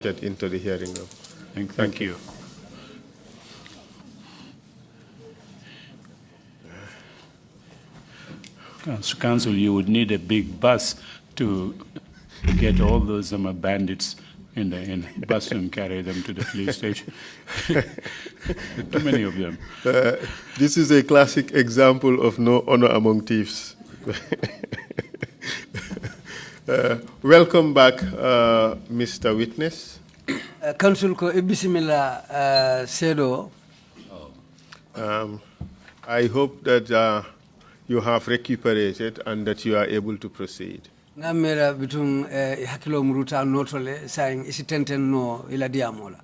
Into the hearing room. Thank you. Council, you would need a big bus to get all those bandits in the bus and carry them to the police station. Too many of them. This is a classic example of no honor among thieves. Welcome back, Mr. Witness. Council ko ibisimila sedo. I hope that you have recuperated and that you are able to proceed. Ngamera bitum hakilo muruta notole saying isitenten no ila diamola.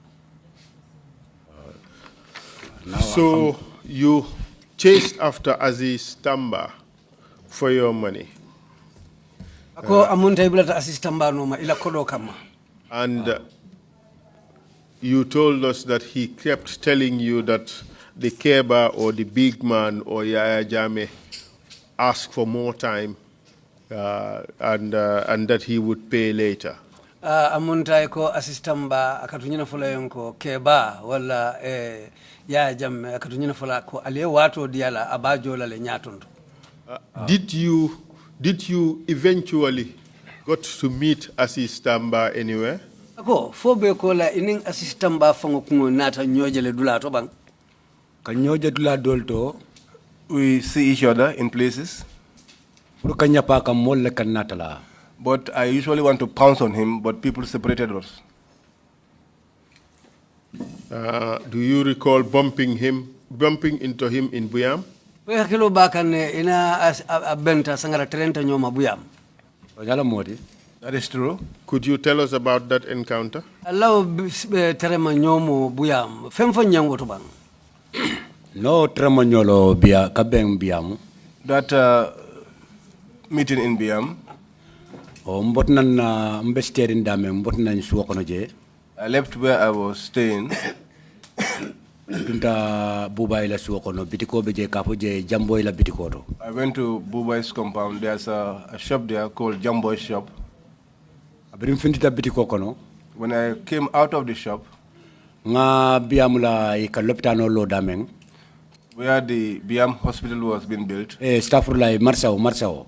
So you chased after Aziz Tamba for your money. Ako amunta ibulata Aziz Tamba no ma ila kodo kama. And you told us that he kept telling you that the Keba or the big man or Yaya Jame asked for more time and that he would pay later. Amunta ko Aziz Tamba akatunyina fola yonko Keba wala Yaya Jame akatunyina fola ko aliye wato diala abajo la le nyatondo. Did you eventually got to meet Aziz Tamba anywhere? Ako fobe ko la ining Aziz Tamba fango kungo nata nyojele dula to bang. Ka nyoje dula dolto we see each other in places. pour kanya pa ka molle kan natala. But I usually want to pounce on him, but people separated us. Do you recall bumping into him in Buyam? We hakilo bakane ina abenta sangara terenta nyoma Buyam. Yala modi. That is true. Could you tell us about that encounter? Allah terema nyomo Buyam. Femfo nyango to bang. No trema nyolo biya kabeng biyamu. That meeting in Biam. O mbotnan mbesterin dame mbotnan suwakono je. I left where I was staying. Dunta buba ila suwakono bitiko beje kapo je jambo ila bitikoto. I went to Bubai's compound. There's a shop there called Jamboy's shop. Abrim findita bitiko kono. When I came out of the shop, Nga biamula ika lopitano lo dameng. where the Biam hospital was being built, Staffurlai marsao.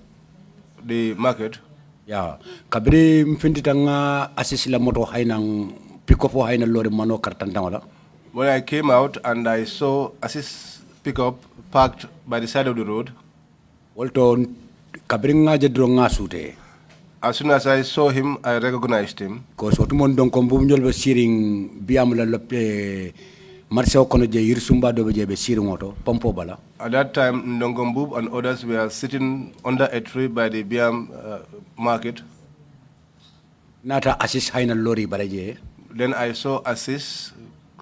the market, Ya, kabiri mfindita nga asisila moto hainang pikopo haina lori mano kartantangala. when I came out and I saw Assis pickup parked by the side of the road, Walto kabiri nga jedro nga sute. as soon as I saw him, I recognized him. Because otumon don kombu mjol be siring biamula lope marsao kono je yirsumba do be siring moto pompo bala. At that time, Ndongombub and others were sitting under a tree by the Biam market. Nata assist haina lori baraje. Then I saw Assis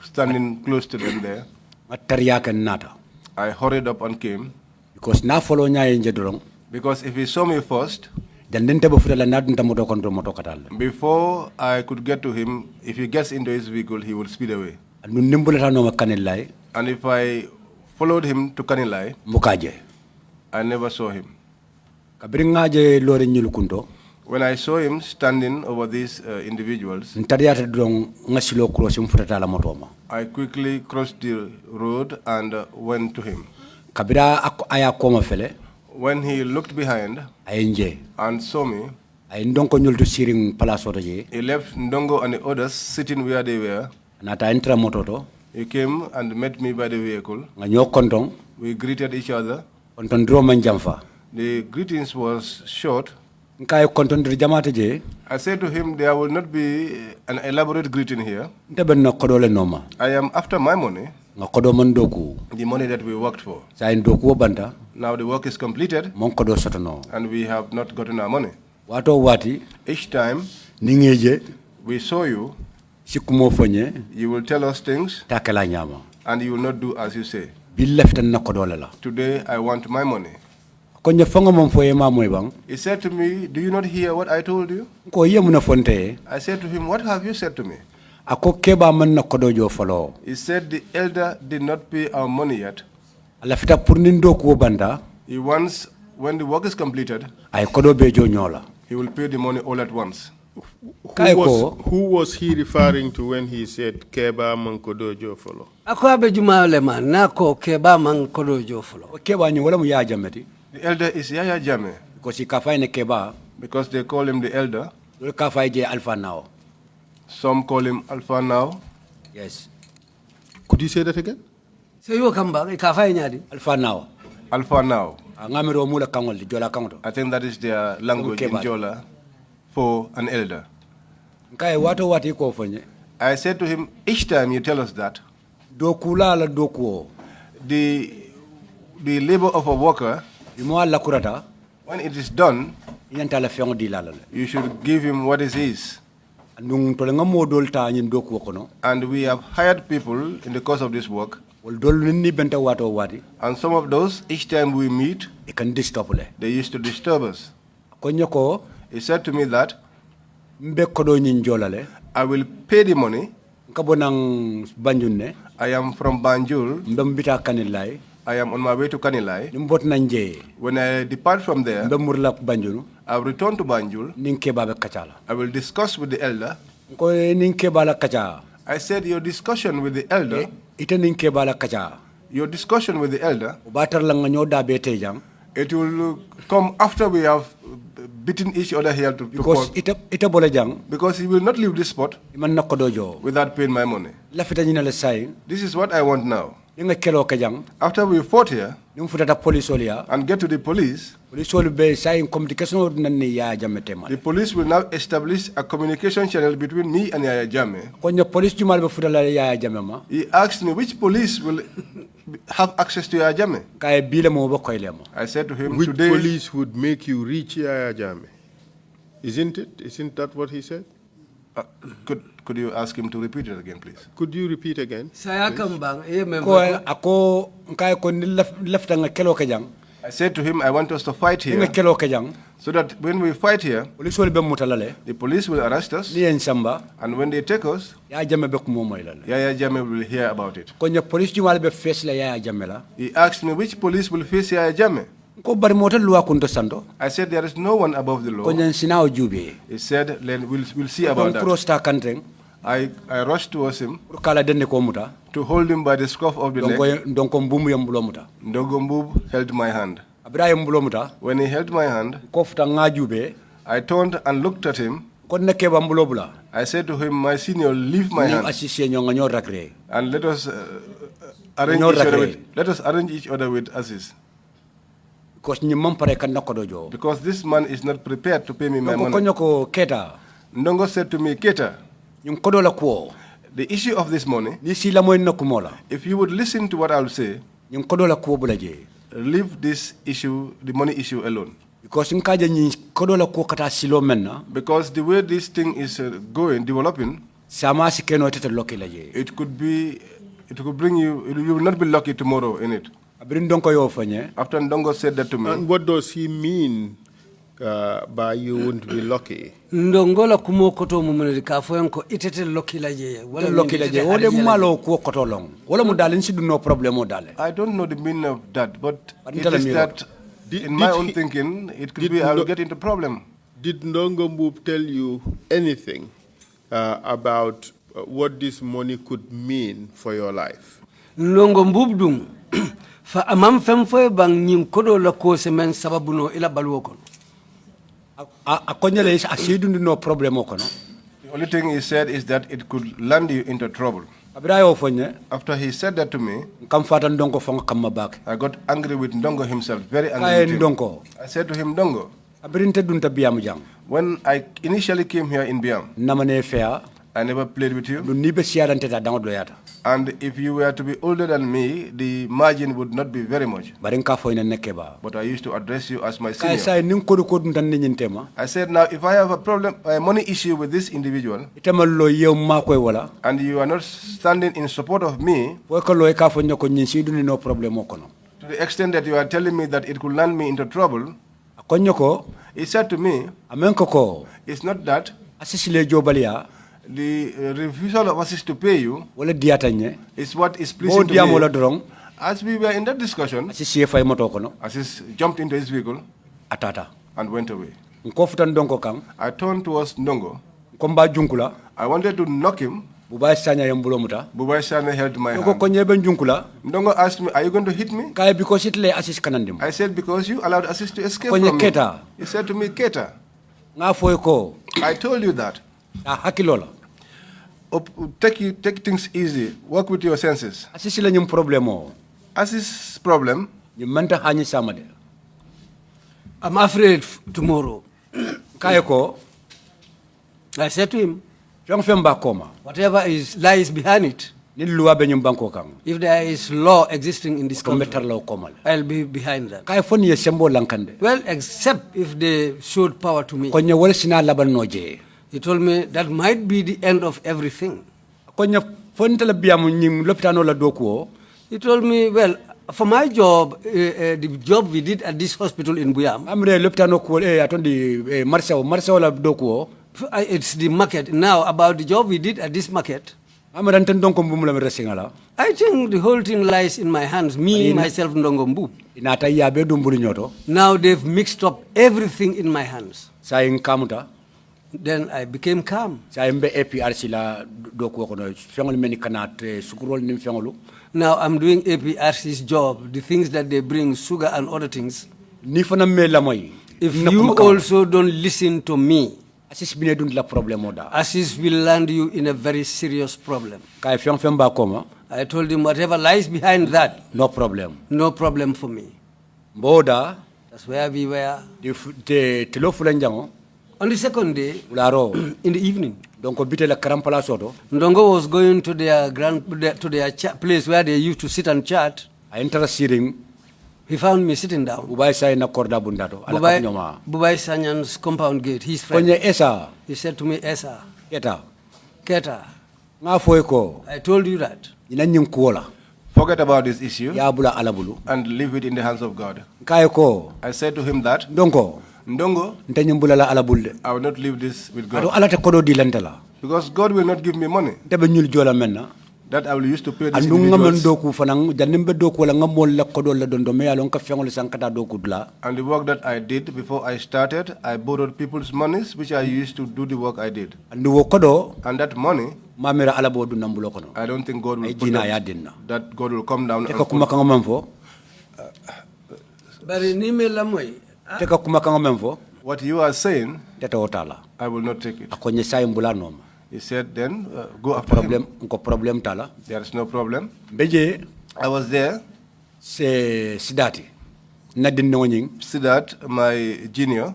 standing close to them there. Atariaka nata. I hurried up and came. Because na follow nya enje dorong. Because if he saw me first, Dan dente bo fudala nadunta moto kontro moto katal. before I could get to him, if he gets into his vehicle, he would speed away. Anu nimbulata no makanelai And if I followed him to Kanilai, mukaje. I never saw him. Kabringa je lori nyulukunto. When I saw him standing over these individuals, Ntariata dorong ngasilo cross mfutata la motoma. I quickly crossed the road and went to him. Kabira aya koma fele. When he looked behind Ayenje. and saw me, Ay ndonko nyultu siring palaso je. he left Ndongo and the others sitting where they were. Nata entra mototo. He came and met me by the vehicle. Nga nyo kontong. We greeted each other. Konton dro manjamfa. The greetings was short. Nkayo konton dir jamate je. I said to him, there will not be an elaborate greeting here. Ndeben na kodole noma. I am after my money, Nga kodo mandoku. the money that we worked for. Sa ndoku banta. Now the work is completed Mon kodo sotono. and we have not gotten our money. Wato wati. Each time Ningeje. we saw you, Sikumo fonye. you will tell us things Takela nyama. and you will not do as you say. Billeften na kodole la. Today I want my money. Konye fonga mon foye mamoy bang. He said to me, do you not hear what I told you? Ko yemuna fonte. I said to him, what have you said to me? Ako keba man na kodo jo follow. He said the elder did not pay our money yet. Alafita purnindo ko banda. He wants, when the work is completed, Ay kodo bejo nyola. he will pay the money all at once. Who was he referring to when he said Keba Mankodo Jofolo? Ako abe jumale man nako Keba Mankodo Jofolo. Keba ni wala mu Yaya Jammeh ti. The elder is Yaya Jammeh. Because he kafay ne Keba. Because they call him the elder. Lol kafay je Alpha now. Some call him Alpha now. Yes. Could you say that again? So you kamba ikafai nyadi? Alpha now. Alpha now. Ngamiro mula kangol jola kangoto. I think that is their language in Jola for an elder. Kay wato wati ko fonye. I said to him, each time you tell us that, Dokula la dokuo. the labor of a worker, Imo alla kurata. when it is done, Inanta la fiango di lalale. you should give him what is his. Nung tole ngamo dolta nyin dokuo kono. And we have hired people in the course of this work, Wol dol ni benta wato wati. and some of those, each time we meet, They can disturb le. they used to disturb us. Konyo ko He said to me that, mbe kodo nyin jolale. I will pay the money. Kabonang banjunne. I am from Banjul. Mbe mbita kanilai. I am on my way to Kanilai. Nyumbot nanje. When I depart from there, Mbe murla banjulu. I will return to Banjul. Ninke babe kachala. I will discuss with the elder. Ko ninke bala kacha. I said, your discussion with the elder, Ite ninke bala kacha. your discussion with the elder, Batar lang nyo da bete jang. it will come after we have beaten each other here to Because court. ite bole jang. Because he will not leave this spot Iman nakodojo. without paying my money. Lafita nyina le say. This is what I want now. Ninga kelo kajang. After we fought here Nim futata police olia. and get to the police, Police ol be say communication nanni ya jamete mal. the police will now establish a communication channel between me and Yaya Jammeh. Konyo police jumal be futala ya jamema. He asked me which police will have access to Yaya Jammeh. Kay bile mo ba koyle mo. I said to him, Which today, police would make you reach Yaya Jammeh? Isn't it? Isn't that what he said? could you ask him to repeat it again, please? Could you repeat again? Saya kambang Ko ako kay ko ni lafta nga kelo kajang. I said to him, I want us to fight here, Nga kelo kajang. so that when we fight here, Police ol be mutalale. the police will arrest us, Ni en samba. and when they take us, Ya jamme be ko mo moy lale. Yaya Jammeh will hear about it. Konyo police jumal be face la ya jammela. He asked me which police will face Yaya Jammeh. Ko bari motal luwa kunto santo. I said there is no one above the law. Konyo sinao jube. He said, we'll see about Kon pro that. sta kanteng. I rushed towards him Pour kala dende ko muta. to hold him by the scruff of the neck. Donc mbumu yam bulo muta. Ndogombub held my hand. Abra yam bulo muta. When he held my hand, Ko futa nga jube. I turned and looked at him. Kon nekke ba mbulo bula. I said to him, my senior, leave my Ni hand assisté ñoo nga ñoo rakre. and let us arrange Ñoo each other rakre. with, let us arrange each other with assist. Because ñi mam pare kan nako dojo. Because this man is not prepared to pay me my Donc ko money. ñoko keta. Ndongo said to me, Keta, Ñu kodo la ko. the issue of this money, Ni si la moy nakumola. if you would listen to what I will say, Ñu kodo la ko bula je. leave this issue, the money issue alone. Because in kaja ñi kodo la ko kata silo menna. Because the way this thing is developing, Sama si keno tete loki la je. it could bring you, you will not be lucky tomorrow in it. Abrin donc yo fanye. After Ndongo said that to me, And what does he mean by you won't be lucky? ndongola kumo koto mu mun ka foyen ko itete lokila je Wala loki la je. Wole malo ko koto long. Wala mu dalin si du no problème o dale. I don't know the meaning of that, but But it tell is me that Did- in my did own he- thinking, it could did be I will Ndo- get into problem. Did Ndongombu tell you anything about what this money could mean for your life? longo mbubdum fa amam fem foy bang nyim kodo la ko semen sababu no ila balwo kon A konyele a si du no problème o kono. The only thing he said is that it could land you into trouble. Abra yo fanye. After he said that to me, Kam fatan donc fo kam mabak. I got angry with Ndongo himself, very angry Kay with him. ndonko. I said to him, Ndongo, Abrin te dunta biam jang. when I initially came here in Biam, Namane fea. I never played with you. Du ni be siarante ta dango doyata. And if you were to be older than me, the margin would not be very much. Barin ka fo ina nekke ba. But I used to address you as my Kay senior. say nin ko ko dun tan ni nyintema. I said, now, if I have a problem, a money issue with this individual, Itemal lo yew ma koy wala. and you are not standing in support of me, Wo ko lo ka fo nyoko nyin si du ni no problème o kono. to the extent that you are telling me that it could land me into trouble, Ko nyoko he said to me, amen ko it's not that. asisile jobalia The refusal of assist to pay you wala diatanye. is what is Mo pleasing to diamo la me. dorong. As we were in that discussion, Asisi fay moto kono. Assis jumped into his vehicle Atata. and went away. Ko futan donko kam. I turned towards Ndongo. komba junkula I wanted to knock him. buba sanya yambulo muta Bubai Sane held my ko hand. ko nyebe junkula Ndongo asked me, are you going to hit me? kay because it le assist kanandim I said, because you allowed Assis to escape Konye from me. Keta. He said to me, Keta, nga foy ko I told you that. a hakilola Take things easy. Work with your senses. assist la nyum problemo Assis' problem, ñu manta hani samade I'm afraid tomorrow. kay ko I said to him, fem fem ba koma whatever lies behind it, ni luwa be nyum banko kan if there is law existing in this ko country, metar law komal I'll be behind that. kay fon ye sembo lankande Well, except if they showed power to me. ko nye wol sina laban noje He told me that might be the end of everything. ko nye fon tele biam nyim lopitano la dokuo He told me, well, for my job, the job we did at this hospital in Buyam, amre lopitano ko atondi marsew la dokuo it's the market. Now, about the job we did at this market, amre tan donc mbum la resingala I think the whole thing lies in my hands, me, myself, Ndongombu. inata yabe dumbulu nyoto Now they've mixed up everything in my hands. sayin kamuta Then I became calm. sayin be APRC la dokuo kono fengol meni kanat sukurol nim fengolu Now I'm doing APRC's job, the things that they bring, sugar and other things. ni fana me la moy If you also don't listen to me, assis bine dund la problème da Assis will land you in a very serious problem. kay fem ba koma I told him whatever lies behind that, no problem no problem for me. mboda That's where we were. te lo fulan jango On the second day, ularo in the evening, donc bite la karampala soto Ndongo was going to their place where they used to sit and chat. a interceding He found me sitting down. ubay say na korda bundato ala ko nyoma Bubai Sanyan's compound gate, his friend. konye esa He said to me, Esa, eta Keta, nga foy ko I told you that. ina nyim kuola forget about this issue ya bula alabulu and leave it in the hands of God. kay ko I said to him that, donc Ndongo, nta nyim bula la alabulde I will not leave this with ado God. ala te kodo di lantala Because God will not give me money te be ñul jola menna that I will use to pay these andu ngamen individuals. doku fanan jannim be doku wala ngamol la kodo la dondo me yalon ka fengol sankata doku dula And the work that I did before I started, I borrowed people's monies, which I used to do the work I did. andu wo kodo And that money, mamira alabo du nambulo kono I don't think God will ay put jina that, ya dinna that God will come down te and ka kuma put, kan ngam fo Bari ni me lamoy. te ka kuma kan ngam fo what you are saying, te to tala I will not take it. akonye say mbula noma He said, then go after him. problem ko problem tala There is no problem. beje I was there. se sidati na dinno nying Siddharth, my junior,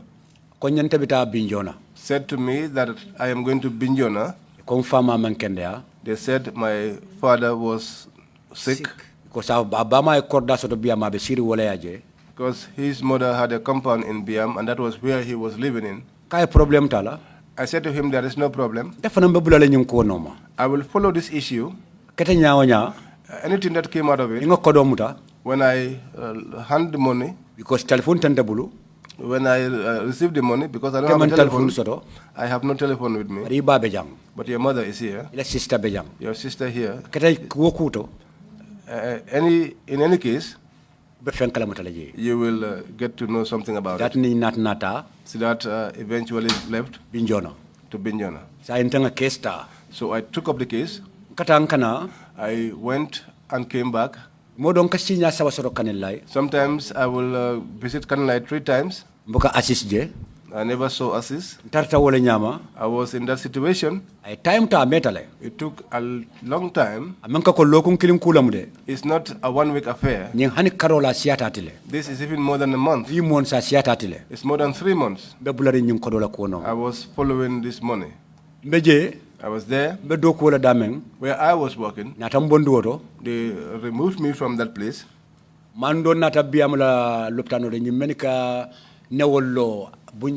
ko nyante bita binjona said to me that I am going to Bignona. ko fama man kende ya They said my father was sick ko sa abama e korda so to biya ma be siri wala yaje because his mother had a compound in Biam, and that was where he was living in. kay problem tala I said to him, there is no problem. defana be bulale nyim ko noma I will follow this issue. kete nyaawo nya Anything that came out of it, ngo kodo muta when I hand the money, because telephone tante bulu when I receive the money, because I don't Keman have a telephone, telephone soto I have no telephone with me, ri babe jang but your mother is here, ila sister be jang your sister here. kete wo kuto In any case, be fen kala mutala je you will get to know something about dat it. ni nata Siddharth eventually left binjona to Bignona. sa intanga kesta So I took up the case. kata kana I went and came back. modon ka sinya sawa soro kanelay Sometimes I will visit Kanalai 3 times. mboka assist je I never saw Assis. tarta wala nyama I was in that situation. ay time ta metale It took a long time. amen ka ko lokun kilim kula mude It's not a 1-week affair. nyin hani karola siata tile This is even more than a month. wi mon sa siata tile It's more than 3 months. be bulari nyin ko dola ko no I was following this money. beje I was there be do ko la damen where I was working. na tam bondu woto They removed me from that place. man do nata biam la loptano de nyi menika newollo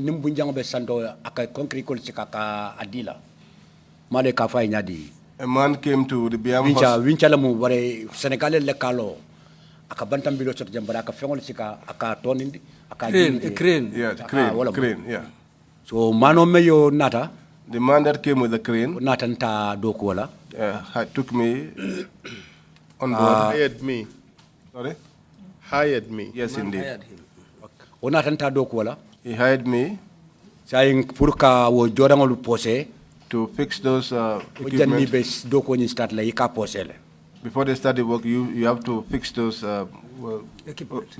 nim bunjango be santo aka concrete kol ka adila male ka fay nyadi A man came to the Biam wincha la mu bare senegalais le kalo aka bantam bilo sot jambara aka fengol sika aka tonindi aka Crane. Yeah, the crane. wala Crane, yeah. so mano meyo nata The man that came with the crane nata nta do ko wala took me on board. Hired me. Sorry? Hired me. Yes, indeed. Hired him. o nata nta do ko wala He hired me sayin pour ka wo jodangol posé to fix those o janni equipment. be doko ni start la yika posele Before they start the work, you have to fix those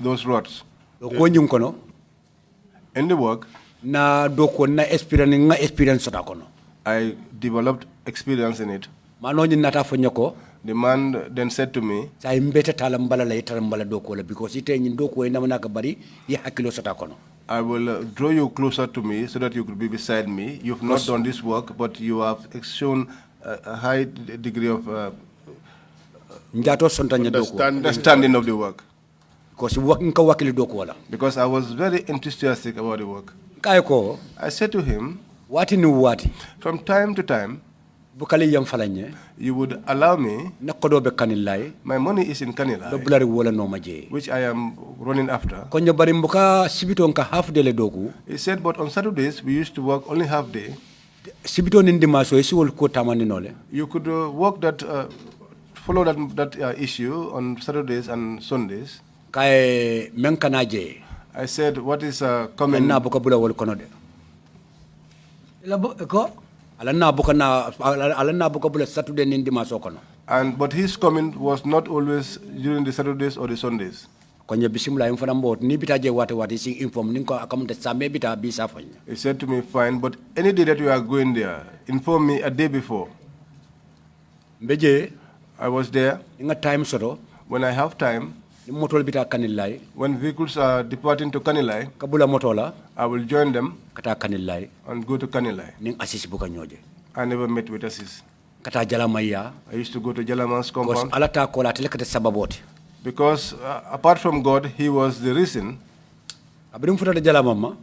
those rods. do ko nyum kono In the work, na doko na experience ta kono I developed experience in it. mano ni nata fo nyako The man then said to me, sa imbeta tala mbala la itara mbala doko la because ite nyi doko e namana ka bari ya hakilo sota kono I will draw you closer to me so that you could be beside me. You've not done this work, but you have shown a high degree of njato sonta nya doko understanding of the work. because nka wakili doko wala Because I was very enthusiastic about the work. kay ko I said to him, wati ni wati from time to time, bukali yam falanye you would allow me, nakodo be kanilay my money is in do Kanila, blari wala no maje which I am running after. ko bari mbuka sibito nka half dele doku He said, but on Saturdays, we used to work only half day. sibito ni ndimaso esi wol ko tamani nole You could work that, follow that issue on Saturdays and Sundays. kay men kanaje I said, what is men coming? na buka bula wol kono de ko alanna buka bula saturday ni ndimaso kono But his coming was not always during the Saturdays or the Sundays. ko nya bisimla im fana mbot ni bita je wate si inform ni ko akamde samme bita bi sa fanya He said to me, fine, but any day that you are going there, inform me a day before. mbeje I was there. nga time soto When I have time, ni motol bita kanilay when vehicles are departing to Kanilai, kabula motola I will join them kata kanilay and go to Kanilai. ni assist buka nyoje I never met with Assis. kata jala maya I used to go to Jalaman's because compound alata ko la telekata sababote because apart from God, he was the reason. abrim futa jala mama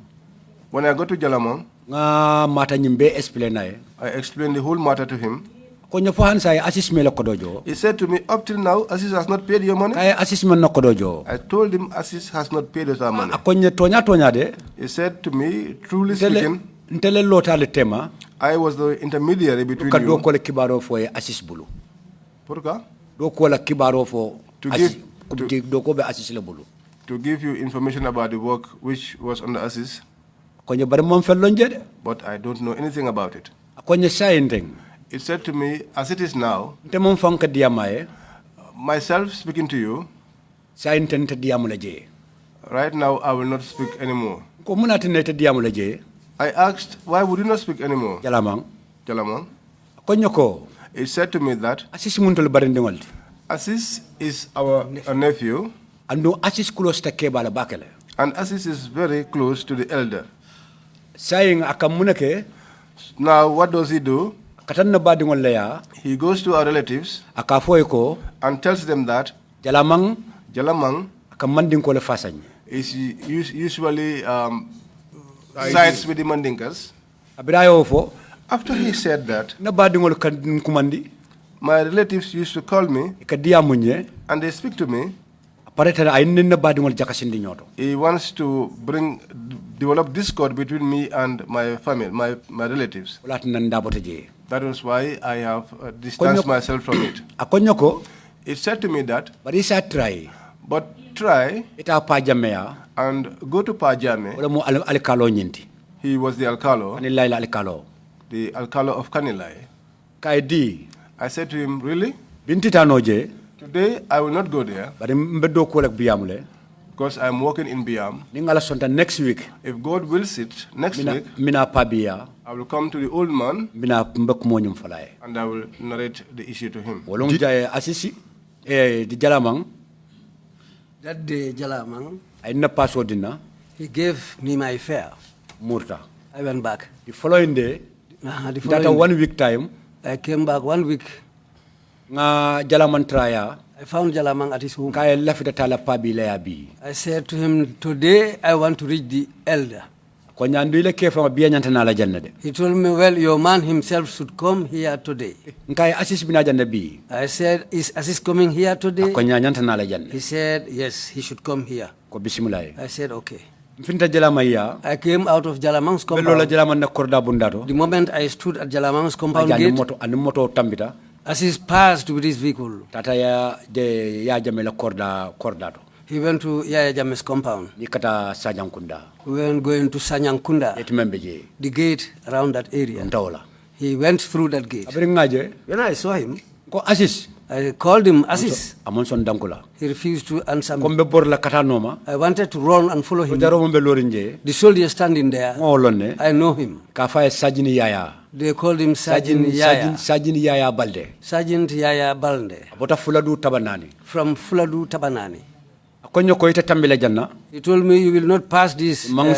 When I got to Jalamang, nga mata nyimbe explain ay I explained the whole matter to him. ko nya fo han say assist me la kodojo He said to me, up till now, Assis has not paid your money. kay assist man na kodojo I told him Assis has not paid us our money. ko nya tonya de He said to me, truly ntele speaking, ntele lotale tema I was the intermediary between ka do you. ko le kibaro fo e assist bulu Pourquoi? do ko la kibaro fo To assist give- do ko be assist le bulu To give you information about the work which was under Assis, ko nya bari mom fellonje de but I don't know anything about it. ko nya sayenteng It said to me, as it is now, te mom fanka diamae myself speaking to you, sayenten te diamu la je right now I will not speak anymore. ko munati ne te diamu la je I asked, why would you not speak anymore, jalamang Jalamang? ko nyoko It said to me that assist mun tol bari ndingol Assis is our nephew, ando assist close te ke bala bakele and Assis is very close to the elder. saying akamunake Now, what does he do? katan na badingol la ya He goes to our relatives aka foy ko and tells them that jalamang Jalamang akamandin ko le fasagne is usually sides with the Mandinkas. abirayo fo After he said that, na badingol kan kumandi my relatives used to call me ka diamunye and they speak to me. apareta ay nin na badingol jakasindi nyoto He wants to develop discord between me and my family, my relatives. wala tan ndabote je That was why I have distanced myself from it. akonyoko It said to me that, bari sa try but try ita pa jamea and go to Pajame. wala mo alkalo nyinti He was the alcalo, ani layla alkalo the alcalo of Kanilai. kay di I said to him, really? binti tanoje Today I will not go there bari mbeddo ko lak biyamule because I'm working in Biam. ni ngala sonta next week If God wills it, next week mina pabiya I will come to the old man mina mbek mo nyum falaye and I will narrate the issue to him. wolong jaye asisi di jalamang that day Jalamang, ay na paso dina he gave me my fare. murta I went back. the following day The that following 1 week time I came back 1 week. nga jalaman traya I found Jalamang at his home. kay lafita tala pabi la bi I said to him, today I want to reach the elder. ko nyandu ile kefa biya nyanta na la janna de He told me, well, your man himself should come here today. kay assis bina janna bi I said, is Aziz coming here today? ko nyanta na la janna He said, yes, he should come here. ko bismillah I said, okay. mfinta jalama ya I came out of Jalamang's bello la compound. jalaman na korda bundato The moment I stood at Jalamang's compound ajani gate, moto tambita Aziz passed with his vehicle. tata ya jamela korda to He went to Yaya Jame's compound. ni kata sajankunda We were going to Sanyankunda, etimembe je the gate around that area. ndawla He went through that gate. abere ngaje When I saw him, ko Aziz I called him Aziz. amon son dankula He refused to answer me. kombe bor la katanoma I wanted to run and follow ko him. daro mombe lorinje The soldier standing there, ngolonne I know him. ka fa sajini yaya They called him Sergeant Yaya. sajini yaya balde Sergeant Yaya Balde abota fuladu tabanani from Fuladu Tabanani. konyo ko ite tambile janna He told me, you will not pass this. mang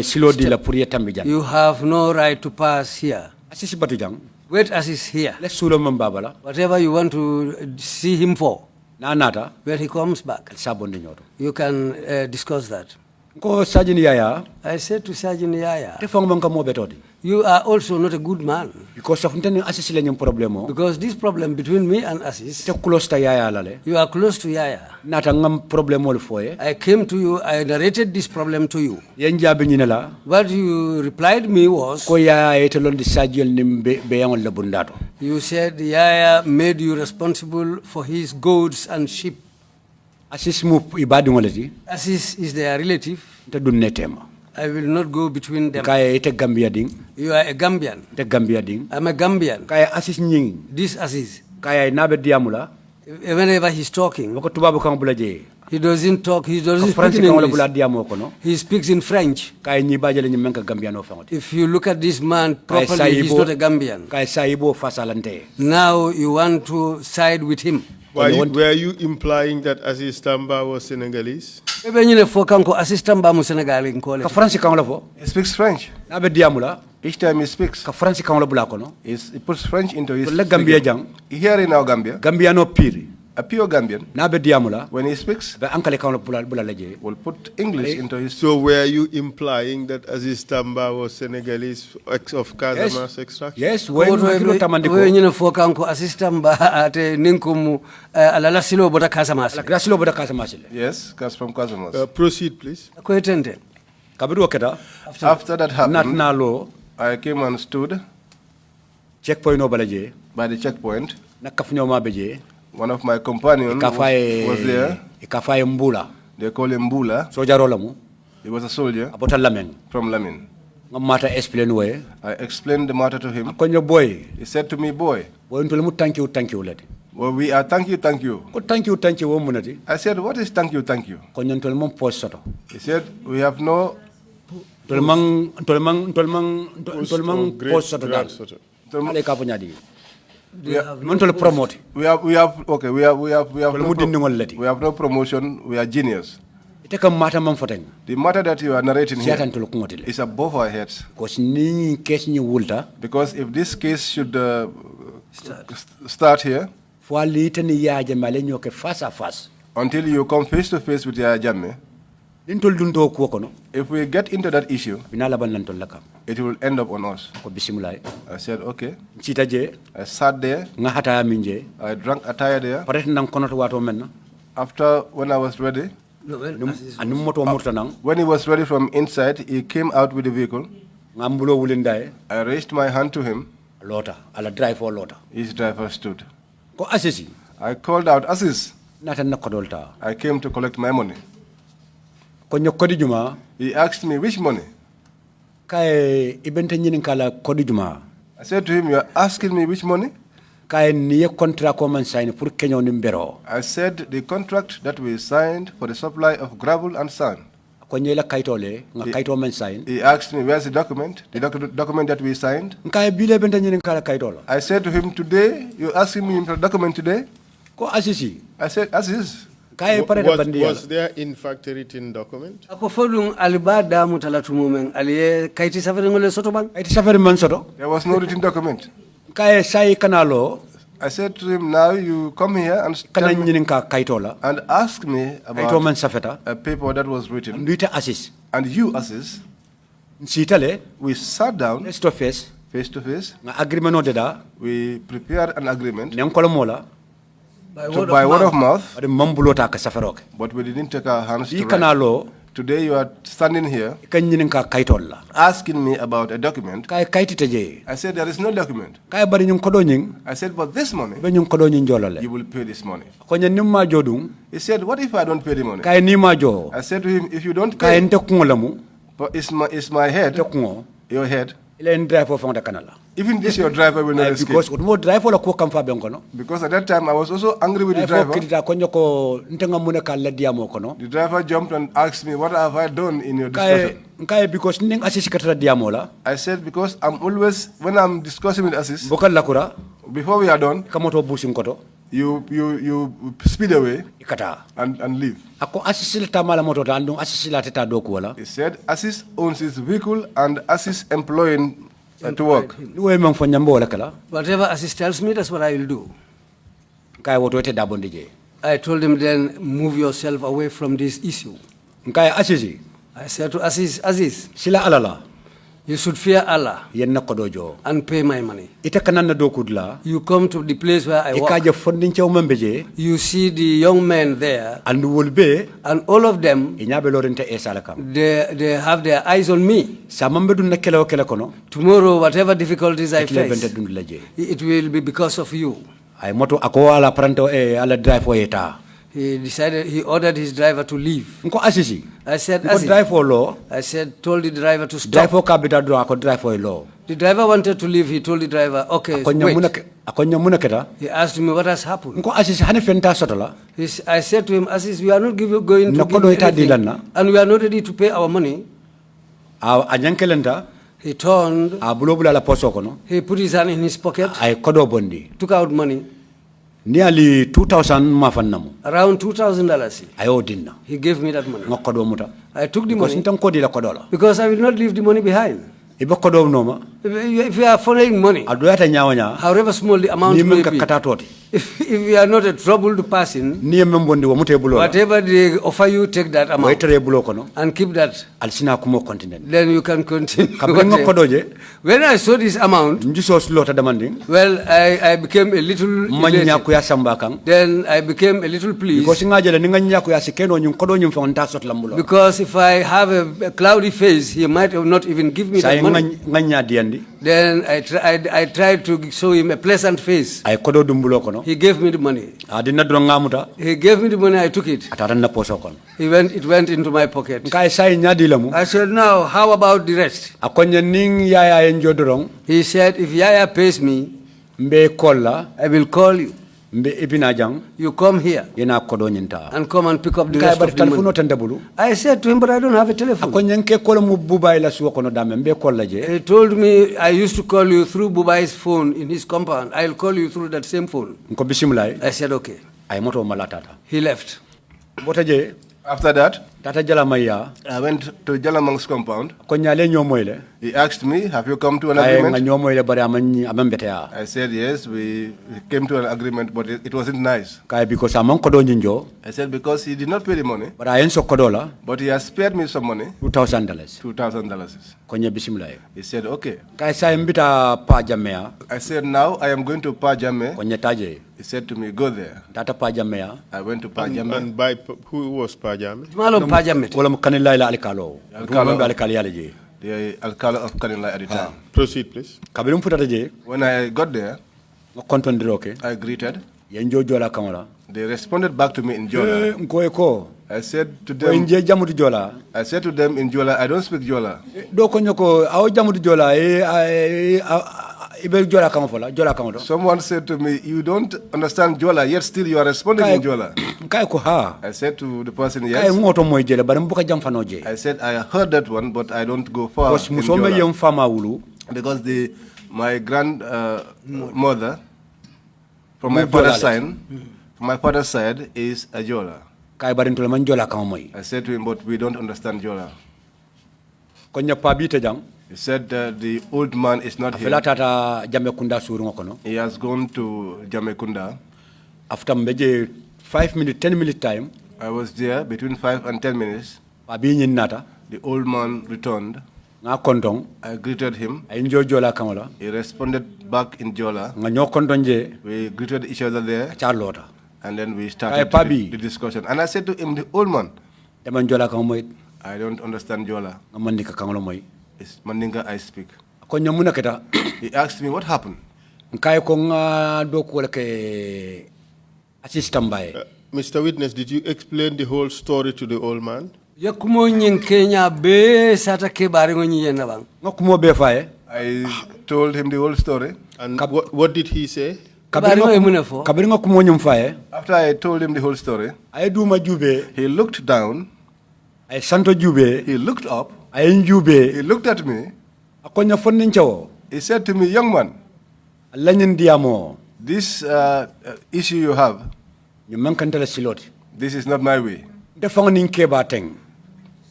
silodi la pour ye tambi janna You have no right to pass here. Aziz batu jang Wait as he's here. le sulo mam babala Whatever you want to see him for, na nata when he comes back, sabonde nyoto you can discuss that. ko sajini yaya I said to Sergeant Yaya, te fong man ka mo betodi you are also not a good man. because of nteni Aziz le nyam problemo Because this problem between me and Aziz, te close ta yaya la le you are close to Yaya. nata ngam problemo le foye I came to you, I narrated this problem to you. yen jabi nyine la What you replied me was, ko yaya ite londi sajel nim be yangol le bundato you said Yaya made you responsible for his goats and sheep. Aziz mu ibadi ngolati Aziz is their relative. te dunne tema I will not go between them. kay ite gambia ding You are a Gambian. te gambia ding I'm a Gambian. kay Aziz nying This Aziz, kay nabe diamula whenever he's talking, ko tubabu kan bula je he doesn't talk, he doesn't speak france in kan wala bula English. diamo ko no He speaks in French. kay ñi bajale ñi menka gambia no fangoti If you look at this man kay properly, he's not a Gambian. kay sayibo fasalante Now you want to side with him. Were you implying that Aziz Tamba was Senegalese? Ebe ñine fo kanko assistant ba mu Senegal ko le. ka france kan wala fo He speaks French. nabe diamula Each time he speaks, ka france kan wala bula ko no he puts French into his le gambia speaking. jang Here in our Gambia, gambia no piri a pure Gambian, nabe diamula when he speaks, be ankale kan wala bula laje will put English into his... So were you implying that Aziz Tamba was Senegalese of Casamance extraction? yes when kilo tamande ko we ñine fo kanko assistant ba ate ninko mu ala la silo bota Casamance. la grasilo boda kasamasi le Yes, comes from Casamance. Proceed, please. Ko etente. kabiru keta After that happened, natna lo I came and stood checkpoint no balaje by the checkpoint. na kafnyo ma beje One of my companions was there. ikafaye mbula They call him Bula. sojaro lamu He was a soldier abota lamen from Lamin. ngamata explain we I explained the matter to him. konyo boy He said to me, boy, boy ntole mu thank you lati well, we are thank you. ko thank you wo munati I said, what is thank you? konyo ntole mom post soto He said, we have no... ntole mang post soto dal ale ka punyadi mon tole promote We have mu dindingol lati we have no promotion. We are genius. ite kam mata mam foteng The matter that you are narrating here siatan tole kungoti le is above our heads. ko ni kes ni wulta Because if this case should start here, fo ali tan yaaje male nyoke face à face until you come face to face with Yaya Jammeh, din tol dun to ko kono if we get into that issue, bina laban lan tol lakam it will end up on us. ko bismillah I said, okay. cita je I sat there. nga hata minje I drank attire there. paret nang kono to wato menna After, when I was ready, No, well, Aziz- anum moto murta nang when he was ready from inside, he came out with the vehicle. ngambulo wulindae I raised my hand to him. lota ala drive for lota His driver stood. ko asisi I called out, Aziz. nata nakodolta I came to collect my money. ko nyokodi juma He asked me, which money? kay ibente nyinin kala kodi juma I said to him, you are asking me which money? kay niye contrat ko man sign pour kenyo nimbero I said, the contract that we signed for the supply of gravel and sand. ko nyela kaytole nga kayto man sign He asked me, where's the document? The document that we signed? kay bile bente nyinin kala kaytolo I said to him, today, you're asking me for the document today? ko asisi I said, Aziz. kay pare da bandi Was there in fact a written document? ako fodum aliba damu talatu mumen aliye kayti safari ngole soto bang ay safari man soto There was no written document. kay say kanalo I said to him, now you come here and, kana tell me, nyinin ka kaytola and ask me kayto man about safeta a paper that was written. nduita asis And you, Aziz, sitale we sat down face to face face to face. nga agreement no deda We prepared an agreement nem kolo mola by word of mouth, ade mambulota ka safaroke but we didn't take our hands to yi write. kanalo Today you are standing here kan nyinin ka kaytolla asking me about a document. kay kayti teje I said, there is no document. kay bari nyum kodo nyin I said, but this money, be nyum kodo nyin jolale you will pay this money. ko nyen nim ma jodum He said, what if I don't pay the money? kay ni ma jo I said to him, if you don't kay pay, nte kungolamu but it's my head, te kungo your head, Ile en drive for fonda kanala. Even this your driver will not escape. Because mo drive la ko kam fa ben kono. Because at that time I was also angry with the driver. Kita ko nyoko ntenga muna kala diamo kono. The driver jumped and asked me, what have I done in your discussion? Kay because ning assist katra diamo la. I said, because I'm always, when I'm discussing with Assis, Bokal lakura. before we are done, Kamoto busim koto. you speed away Ikata. and leave. Ako assist ta mala moto ta andong assist la teta doku wala. He said, Assis owns his vehicle and Assis employing to work. We mang fo nyambo wala kala. Whatever Assis tells me, that's what I will do. Kay woto ete dabondi je. I told him, then move yourself away from this issue. Kay assisi. I said to Aziz, Sila alala. you should fear Allah Yen na kodojo. and pay my money. Ita kanana dokudla. You come to the place where I work. Ikaje fondin chaw membeje. You see the young men there, And wolbe. and all of them, Inyabe lorente esala kam. they have their eyes on me. Sa mambe dun na kele kono. Tomorrow, whatever difficulties I Itle bente face, dun laje. it will be because of you. Ay moto ako ala pranto ala drive eta. He ordered his driver to leave. Nko assisi. I said, Nko Aziz, drive for law. I said, told the driver to stop. Drive for capital do ako drive for law. The driver wanted to leave. He told the driver, okay, wait. Akonya muna keta. He asked me what has happened. Nko assisi hani fenta sotola. I said to him, Aziz, we are not going to No give kodo you ita anything, dilan na. and we are not ready to pay our money. A nyankelenta. He turned, A bulobula la poso kono. he put his hand in his pocket, Ay kodo bondi. took out money, Nearly 2,000 mafannamu. around $2,000. Ayo dinna. He gave me that money. Ngo kodo muta. I took the Because money ntan kodi la kodola. because I will not leave the money behind. Iba kodo noma. If you are following money, Adoyata nyawanya. however small the amount Ni may menka be, katatoti. if you are not a troubled person, Ni membondi wa mute bulo. whatever they offer you, take that amount Waitere bulo kono. and keep that. Alsina kumo continent. Then you can continue. Kabrengo kodoje. When I saw this amount, Njiso slota demanding. well, I became a little Manya elated. kuya sambakang. Then I became a little pleased Because ngajele ninga kuya sikeno nyum kodo nyum fonta sot lambulo. because if I have a cloudy face, he might have not even give me Say that money. nganya diandi. Then I tried to show him a pleasant face. Ay kodo dumbulo kono. He gave me the money. Adina dronga muta. He gave me the money. I took it. Ataran na poso kono. It went into my pocket. Nkai say nyadi lamu. I said, now, how about the rest? Akonya ning yaya enjo drong. He said, if Yaya pays me, Mbe kolla. I will call you. Mbe ibinajang. You come here Yena kodo nyinta. and come and pick up the Nkai rest bar of the money. telefono tendabulu. I said to him, but I don't have a telephone. Akonya nke kola mu bubai la suwa kono dame. Mbe kolla je. He told me, I used to call you through Bubai's phone in his compound. I'll call you through that same phone. Nko bisimulai. I said, okay. Ay moto malatata. He left. Bota je. After that, Tata jala maya. I went to Jalamang's compound. Konya le nyomoyle. He asked me, have you come to an Ay nga agreement? nyomoyle bari amembetea. I said, yes, we came to an agreement, but it wasn't nice. Kaya because among kodo nyinjo. I said, because he did not pay the money, But I enso kodola. but he has spared me some money, $2,000. $2,000. Konya bisimulai. He said, okay. Kaya sa mbita pa jamea. I said, now I am going to Pajame. Konya taje. He said to me, go there. Tata pa jamea. I went to And Pajame. by who was Pajame? Malo Pajamit. Wala mkanila ila alikalo. Alikalo. Tumambe alikali yale je. The alcalde of Kanila at the time. Proceed, please. Kabilum futata je. When I got there, Konton diroke. I greeted. Yenjo jola kamala. They responded back to me in Jola. Nkoe ko. I said to Ko them, inje jamutu jola. I said to them in Jola, I don't speak Jola. Do konyo ko awo jamutu jola ibe jola kama fola jola kama do. Someone said to me, you don't understand Jola, yet still you are responding in Jola. Kai ko ha. I said to the person, Kai yes. ngoto moy jele bari mbuka jamfano je. I said, I heard that one, but I don't go far Because in musome Jola. yem fama wulu. Because my grandmother, from my Moved father's Jola. side, from my father's side is a Jola. Kai bari ntole man jola kama moy. I said to him, but we don't understand Jola. Konya pa bi te jang. He said the old man is not here. Afela tata jambe kunda suru ngokono. He has gone to Jamekunda. After mbeje 5 minutes 10 minute time. I was there between 5 and 10 minutes. Pa bi nyin nata. The old man returned. Nga kontong. I greeted him. Ay njo jola kama la. He responded back in Jola. Nga nyo kontong je. We greeted each other there. Charlota. And then we Hey, started Pabi. the discussion. And I said to him, the old man, Deman jola kama moy. I don't understand Jola. Nga mandika kama lo moy. It's Mandinka I speak. Konya muna kita. He asked me, what happened? Nkai ko nga do ko ke assistant bae. Mr. Witness, did you explain the whole story to the old man? Yakumo nyin Kenya be sata ke bari ngoni yena bang. Ngokumo be faye. I told him the whole story. And what did he say? Kabari ngomune fo. Kabiri ngokumo nyum faye. After I told him the whole story, Ay duma jube. he looked down, Ay santo jube. he looked up, Ay he jube. looked at me, Akonya fonnin chawo. he said to me, young man, Lanyin diamo. this issue you have, Nyum kantala siloti. this is not my way. Defang nin keba teng.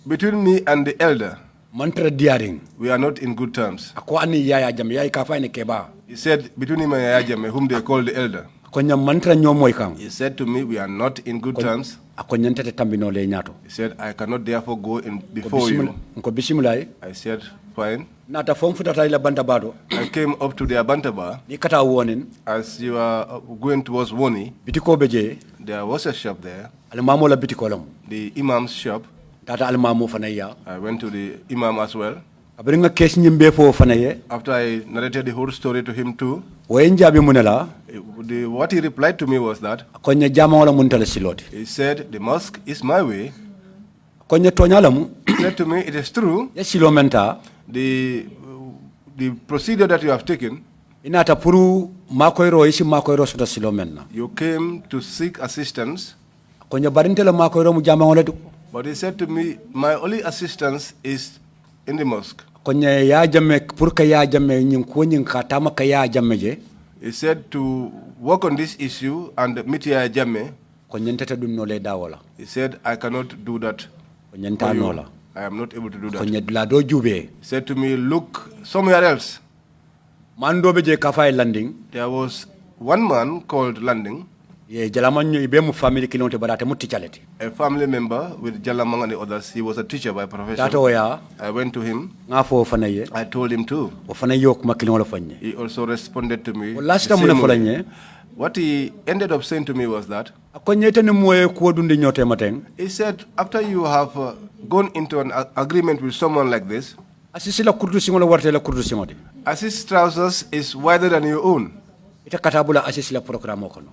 Between me and the elder, Mantra diaring. we are not in good terms. Ako ani yaya jam yaya ka fay ni keba. He said, between him and Yajame, whom they call the elder, Akonya mantra nyomoy kang. he said to me, we are not in good terms. Akonya ntete tambino le nyato. He said, I cannot therefore go in before you. Nko bisimulay. I said, fine. Nata fom futata ila banda bado. I came up to the Abantaba. Ni kata wonin. As you are going towards Woni, Bitiko beje. there was a shop there, Almamo la bitiko lam. the Imam's shop. Tata almamo fanaya. I went to the Imam as well. Abri nga kes nyimbe fo fanaye. After I narrated the whole story to him too, Wayenjabi munela. what he replied to me was that, Akonya jama wala muntale siloti. he said, the mosque is my way. Akonya tonyalamu. He said to me, it is true, Ya silomenta. the procedure that you have taken, Inata puru makoiro isi makoiro suta silomenna. you came to seek assistance, Akonya barintela makoiro mu jama wala du. but he said to me, my only assistance is in the mosque. Akonya ya jamme pur ka ya jamme nyin ko nyin khatama ka ya jamme je. He said to work on this issue and meet Yaya Jammeh. Akonya ntata dun no le dawola. He said, I cannot do that. Akonya for nta you. nola. I am not able to do that. Akonya dula do jube. He said to me, look somewhere else. Mando beje kafay landing. There was one man called Landing, Ye jalamanyo ibe mu family kilonte barate mu tichaleti. a family member with Jalamang and the others. He was a teacher by profession. Tata oya I went to him. ngafo fanaye. I told him too. O fanaye yok makilon la fanye. He also responded to me. Well, last the time same muna way. folanye. What he ended up saying to me was that, Akonya tane moye ko dundi nyote mateng. he said, after you have gone into an agreement with someone like this, Asisi la kurdu singola warte la kurdu singodi. Assis trousers is wider than your own. Ita katabula asisi la programo kono.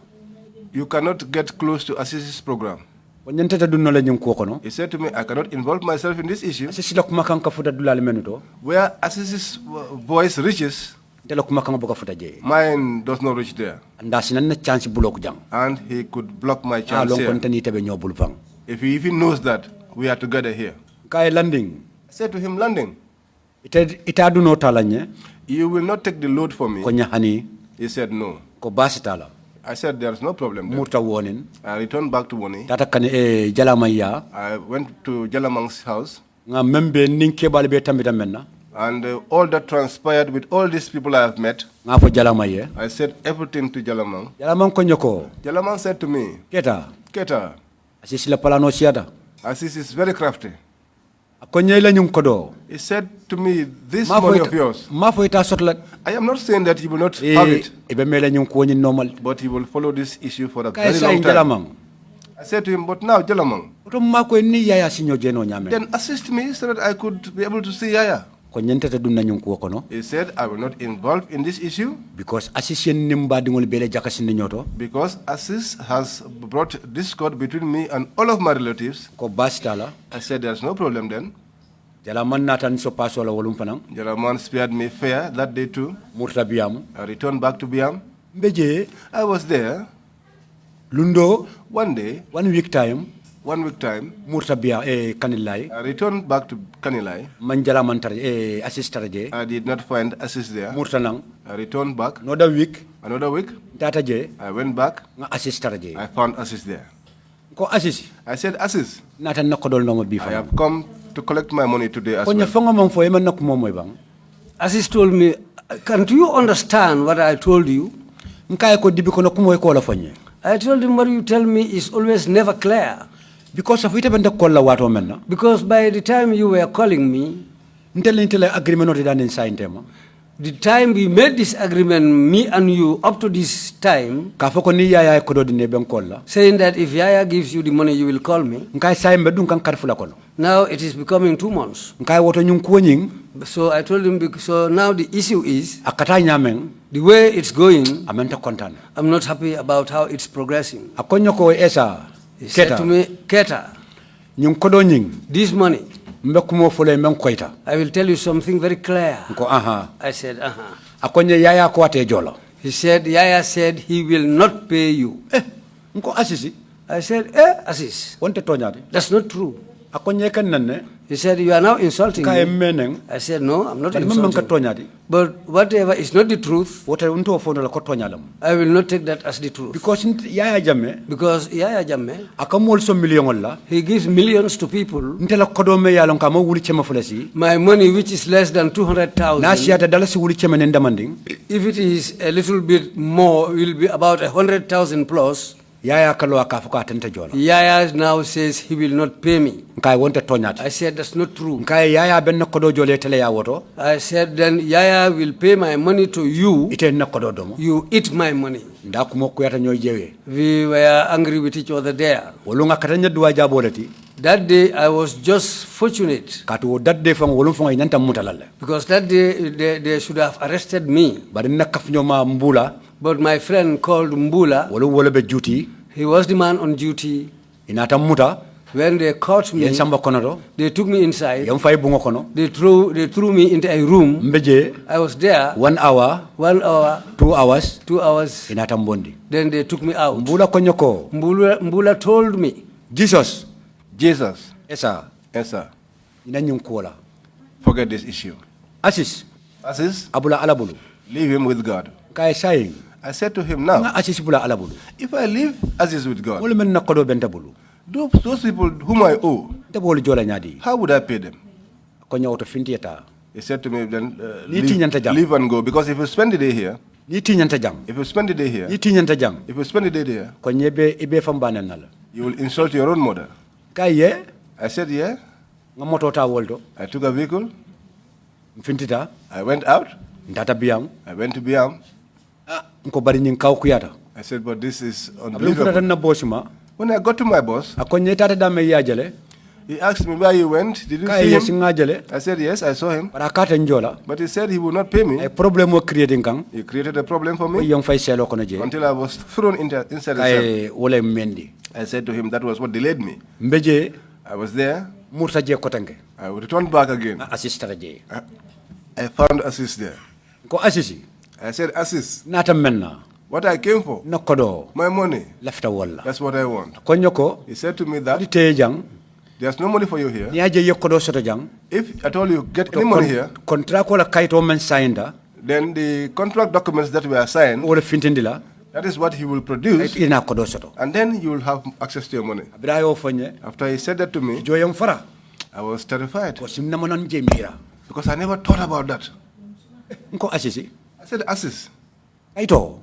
You cannot get close to Assis's program. Wanyentata dunno la nyum ko kono. He said to me, I cannot involve myself in this issue. Asisi la kumakan ka futa dulal menuto. Where Assis's voice reaches, Tela kumakan boka futa je. mine does not reach there. Andasi nan na chance bulok jang. And he could block my Ah chance long here. kontani tebe nyobul fang. If he even knows that we are together here. Kay landing. I said to him, Landing, Ita duno talanye you will not take the load for me. ko nyahani He said, no. ko basitala. I said, there's no problem there. Murta wonin. I returned back to Woni. Tata kan jalamaya I went to Jalamang's house. nga membe ninke balbe tambita menna. And all that transpired with all these people I have met, Nga fo jalamaye. I said everything to Jalamang. Jalamang ko nyoko. Jalamang said to me, Keta Keta, asisi la palano siada. Assis is very crafty. Akonye la nyum kodo. He said to me, this money of yours, Mafo ita sotla. I am not saying that he will not have it, Ibe mele nyum ko nyin normal. but he will follow this issue for a Kay very sa long time. jalamang. I said to him, but now, Jalamang, Oto mako ni yaya sinyo jeno nyame. then assist me so that I could be able to see Yaya. Ko nyentata dunna nyum ko kono. He said, I will not involve in this issue Because asisyen nimba dingol bele jakasinde nyoto. because Assis has brought discord between me and all of my relatives. Ko basitala. I said, there's no problem then. Jalaman natan so paso la wolum fanang. Jalaman spared me fair that day too. Murta biam. I returned back to Biam. Mbeje I was there lundo one day, 1 week time 1 week time. murta biam kanilai. I returned back to Kanilai. Man jalaman tar assistar je. I did not find Assis there. Murta nang. I returned back. Another week Another week, tata je I went back. nga assistar je. I found Assis there. Ko assisi. I said, Assis, Natan nakodol no bi I fa. have come to collect my money today as Ko nya well. fonga man fo e man nak mo moy bang. Assis told me, can't you understand what I told you? Nkaye ko dibi ko no kumoy ko la fanye. I told him what you tell me is always never clear. Because of ite benda kolla wato menna. Because by the time you were calling me, Ntele agreement no dan sign tema. the time we made this agreement, me and you, up to this time, Ka foko ni yaya ko do dine ben kolla. saying that if Yaya gives you the money, you will call me. Nkaye say mbedun kan karfula kono. Now it is becoming 2 months. Nkaye woto nyun ko nyin So I told him, so now the issue is, akata nyamen the way it's going, amenta kontan. I'm not happy about how it's progressing. Akonyo ko esa He said keta. to me, Keta, Nyung kodo nying. This money, Mbe kumo fole men koita. I will tell you something very clear. Nko aha. I said, uh-huh. Akonye yaya ko ate jolo. He said, Yaya said he will not pay you. Nko asisi. I said, Assis, Wonte tonyade. that's not true. Akonye kan nanne. He said, you are now insulting Kay me. meneng. I said, no, I'm not Bari men ka insulting. tonyade. But whatever is not the truth, Wote unto fono la ko tonyalam. I will not take that as the truth. Because yaya jamme Because Yaya Jammeh, akamol so million la. he gives millions to people. Ntela kodo me yalon ka mo wuli chema fulasi. My money, which is less than 200,000, Na siata dalasi wuli chema nenda manding. if it is a little bit more, will be about 100,000 plus. Yaya kalo akafuka atente jola. Yaya now says he will not pay me. Nkai wonte tonyade. I said, that's not true. Nkai yaya ben kodo jole tele ya woto. I said, then Yaya will pay my money to you. Ite na kodo domo. You eat my money. Nda kumo kuyata nyoy jewe. We were angry with each other there. Wolunga katanya duwa jabolati. That day, I was just fortunate Katu that day fang wolum fang inanta mutalale. because that day they should have arrested me. Bari nakaf nyoma mbula. But my friend called Mbula, Wolu wole be duty. he was the man on duty. Inata muta. When they caught me, Yen samba konodo. they took me inside. Yam fay bungo kono. They threw me into a room. Mbeje. I was there 1 hour. 1 hour, 2 hours. 2 hours. Inata mbondi. Then they took me out. Mbula konyoko. Mbula told me, Jesus. Jesus. Esa. Yes, sir. Ina nyunkola. Forget this issue. Asis. Asis, Abula alabulu. leave him with God. Kay saying. I said to him Nga now, asis bula alabulu. if I leave Aziz with God, Wole men nakodo benta bulu. those people whom I owe, Debol jola nyadi. how would I pay them? Konya auto fintieta. He said to me, then Ni tinyanta jam. leave and go. Because if you spend the day here, Ni tinyanta jang. if you spend the day here, Ni tinyanta jang. if you spend the day there, Konye be ibe fambana nala. you will insult your own mother. Kay ye. I said, yeah. Nga moto ta woldo. I took a vehicle. Mfintita. I went out. Ndata biang. I went to Biam. Nko bari nyin kaw kuyata. I said, but this is Ablu unbelievable. furata na bossuma. When I got to my boss, Akonye tata dame yajale. he asked me where you went. Did you Kay see ye him? singajale. I said, yes, I saw him. Para kata njola. But he said he would not pay me. Ay problem wo creating kang. He created a problem for Ko me yong fay selo kono je. until I was thrown inside the cell. Kay wole mendi. I said to him, that was what delayed me. Mbeje I was there. murta je kotange. I returned back again. Assistara je. I found Assis there. Ko assisi. I said, Assis, Nata menna. what I came for, Nakodo. my money, Lafta walla. that's what I want. Konyoko. He said to me Di that te jang. there's no money for you here. Ni aje yokodo soto jang. If at all you get any money here, Contract wala kaito men signda. then the contract documents that were signed, Wala fintindila. that is what he will produce, Ina kodo soto. and then you will have access to your money. Abrayo fonye. After he said that to me, Joyong fara. I was terrified Ko simna monon je mira. because I never thought about that. Nko assisi. I said, Assis, Kaito.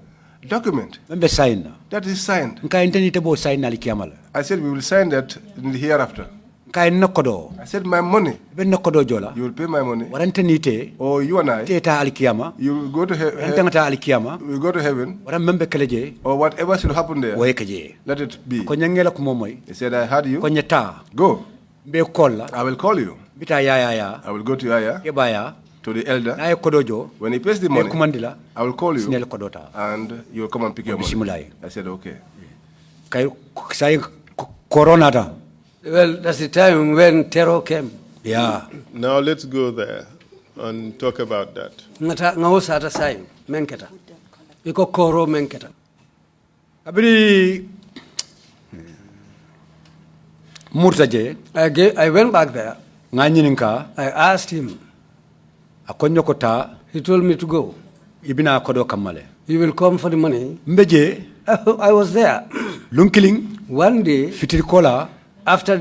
document Membe sign. that is signed. Nka inteni tebo sign ali kiamala. I said, we will sign that in the hereafter. Nka nakodo. I said, my money, Be nakodo jola. you will pay my money, Warante nite. or you and I, Teta ali kiama. you will go to Entangata ali kiama. we go to heaven, Wara membe keleje. or whatever should happen there, Woye kaje. let it be. Ko nyangela kumomoy. He said, I heard you. Ko nyeta. Go. Be kolla. I will call you. Bita ya. I will go to Yaya, Kebaya. to the elder. Na ye kodojo. When he pays the Be money, kumandila. I will call you, Snel kodota. and you will come and pick your money. Bisimilai. I said, okay. Kay say corona ta. well, that's the time when terror came. Yeah. Now let's go there and talk about that. Ngata ngawsata sai menketa. Iko koro menketa. Abiri murtaje I went back there. nganyinka I asked him. akonyo kota He told me to go. ibina kodo kamale. You will come for the money. Mbeje I was there. lunkiling One day, fitir kola after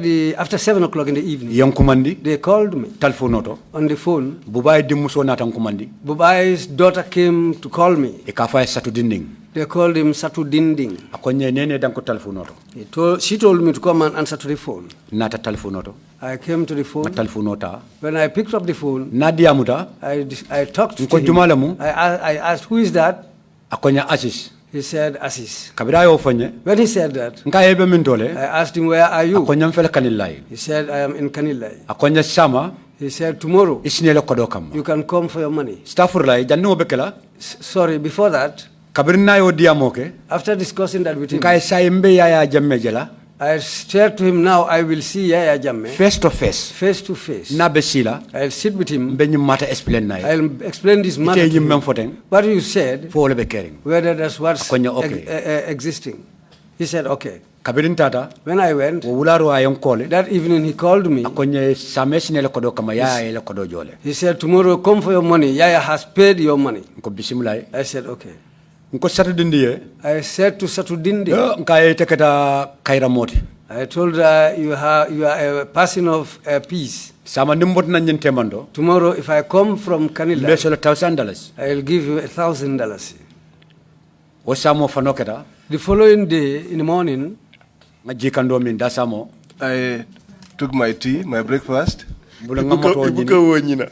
7 o'clock in the evening, yankumandi they called me telefonoto on the phone. bubai dimuso natan kumandi Bubai's daughter came to call me. e kafa satu dinding They called him Satu Dinding. akonye nene danko telefonoto She told me to come and answer to the phone. nata telefonoto I came to the phone. telefonota When I picked up the phone, nadia muta I talked to Nko him. jumalamu? I asked, who is that? akonya asis He said, Assis. kabira yo fonye When he said that, nka yebe mintole I asked him, where are you? akonya mfele kanilai He said, I am in Kanilai. akonya sama He said, tomorrow, isnele kodo kam you can come for your money. stafurlai janno bekela Sorry, before that, kabirna yo diamoke after discussing that with him, nka sayembe ya jamme jela I said to him, now I will see Yaya Jammeh face to face face to face. na be sila I'll sit with him. be ñu mata explain na I'll explain this matter ite to ñu mem him. foten What you said, fo le be caring whether that's what's Akonya, okay. existing. He said, okay. kabirin tata When I went, wo wularo ayon kole that evening he called me. akonye samesine le kodo kama ya le kodo jole He said, tomorrow come for your money. Yaya has paid your money. ko bismillah I said, okay. ko satudindi ye I said to Satudindi, nka teketa kaira moti I told her, you are a person of peace. sama nimbot na nyente mando Tomorrow, if I come from be Kanila, solo $1,000 I'll give you $1,000. wo samo fanoketa The following day, in the morning, nga jikando min da samo I took my tea, my breakfast. bula nga moto Ibuka nyini wonyina.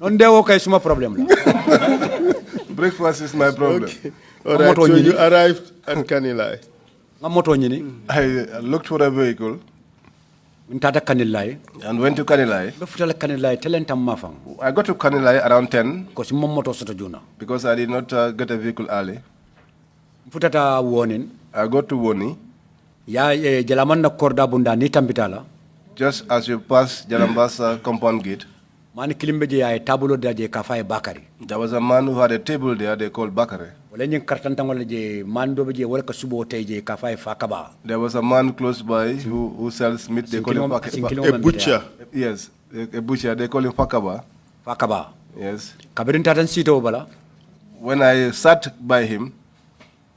non de wo kay suma problème la Breakfast is my problem. All right, moto so nyini. you arrived at Kanilai. nga moto nyini I looked for a vehicle min tata kanilay and went to Kanilai. be futale kanilay telentam mafang I got to Kanilai around 10 ko si mom moto soto juna because I did not get a vehicle early. futata wonin I got to Woni. ya jalaman na korda bunda ni tambitala Just as you pass Jalambasa compound gate, mani kilimbe je ay tabulo daje ka fay bakari there was a man who had a table there they called Bakare. wala nyin kartantam wala je mando be je wala ka subo tay je ka fay fakaba There was a man close by who sells meat. They call him A butcher. Yes, a butcher. They call him Fakaba. fakaba Yes. kabirin tatan sito bala When I sat by him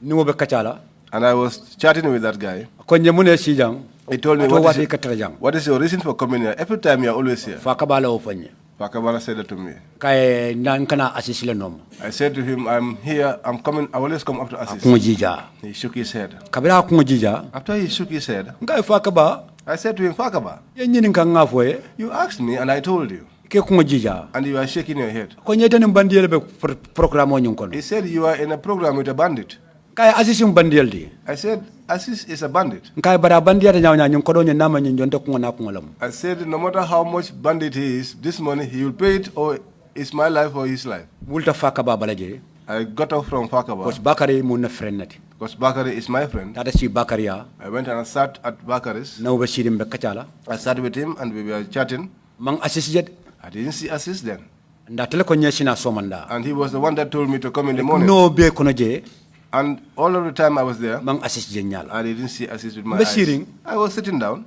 ni mo be kacala and I was chatting with that guy, ko nyemune sijang he told me, to wati katrajang what is your reason for coming here? Every time you're always here. fakaba la o fanye Fakabara said that to me. kay nan kana asisile nom I said to him, I'm here, I'm coming, I always come up to assist. ko jija He shook his head. kabira ko jija After he shook his head, ngay fakaba I said to him, Fakaba, ye nyinin kan ngafoye you asked me and I told you, ke ko jija and you are shaking your head. ko nyete nim bandiyel be programme o nyun kono He said, you are in a program with a bandit. kay asisim bandiyel di I said, Assis is a bandit. kay bara bandiyata nyawnya nyun kodo nyun nama nyun jonte ko na ko lam I said, no matter how much bandit he is, this money he will pay it, or it's my life or his life. wulta fakaba balaje I got off from ko Fakaba bakari mun na frenati because Bakari is my friend. tata si bakaria I went and I sat at Bakari's. na be sirim be kacala I sat with him and we were chatting. mang asisjet I didn't see Assis then. nda tele ko nyesina somanda And he was the one that told me to come in the morning. no be kono je And all of the time I was there, mang asisje nyala I didn't see Assis with my Be eyes. sitting. I was sitting down.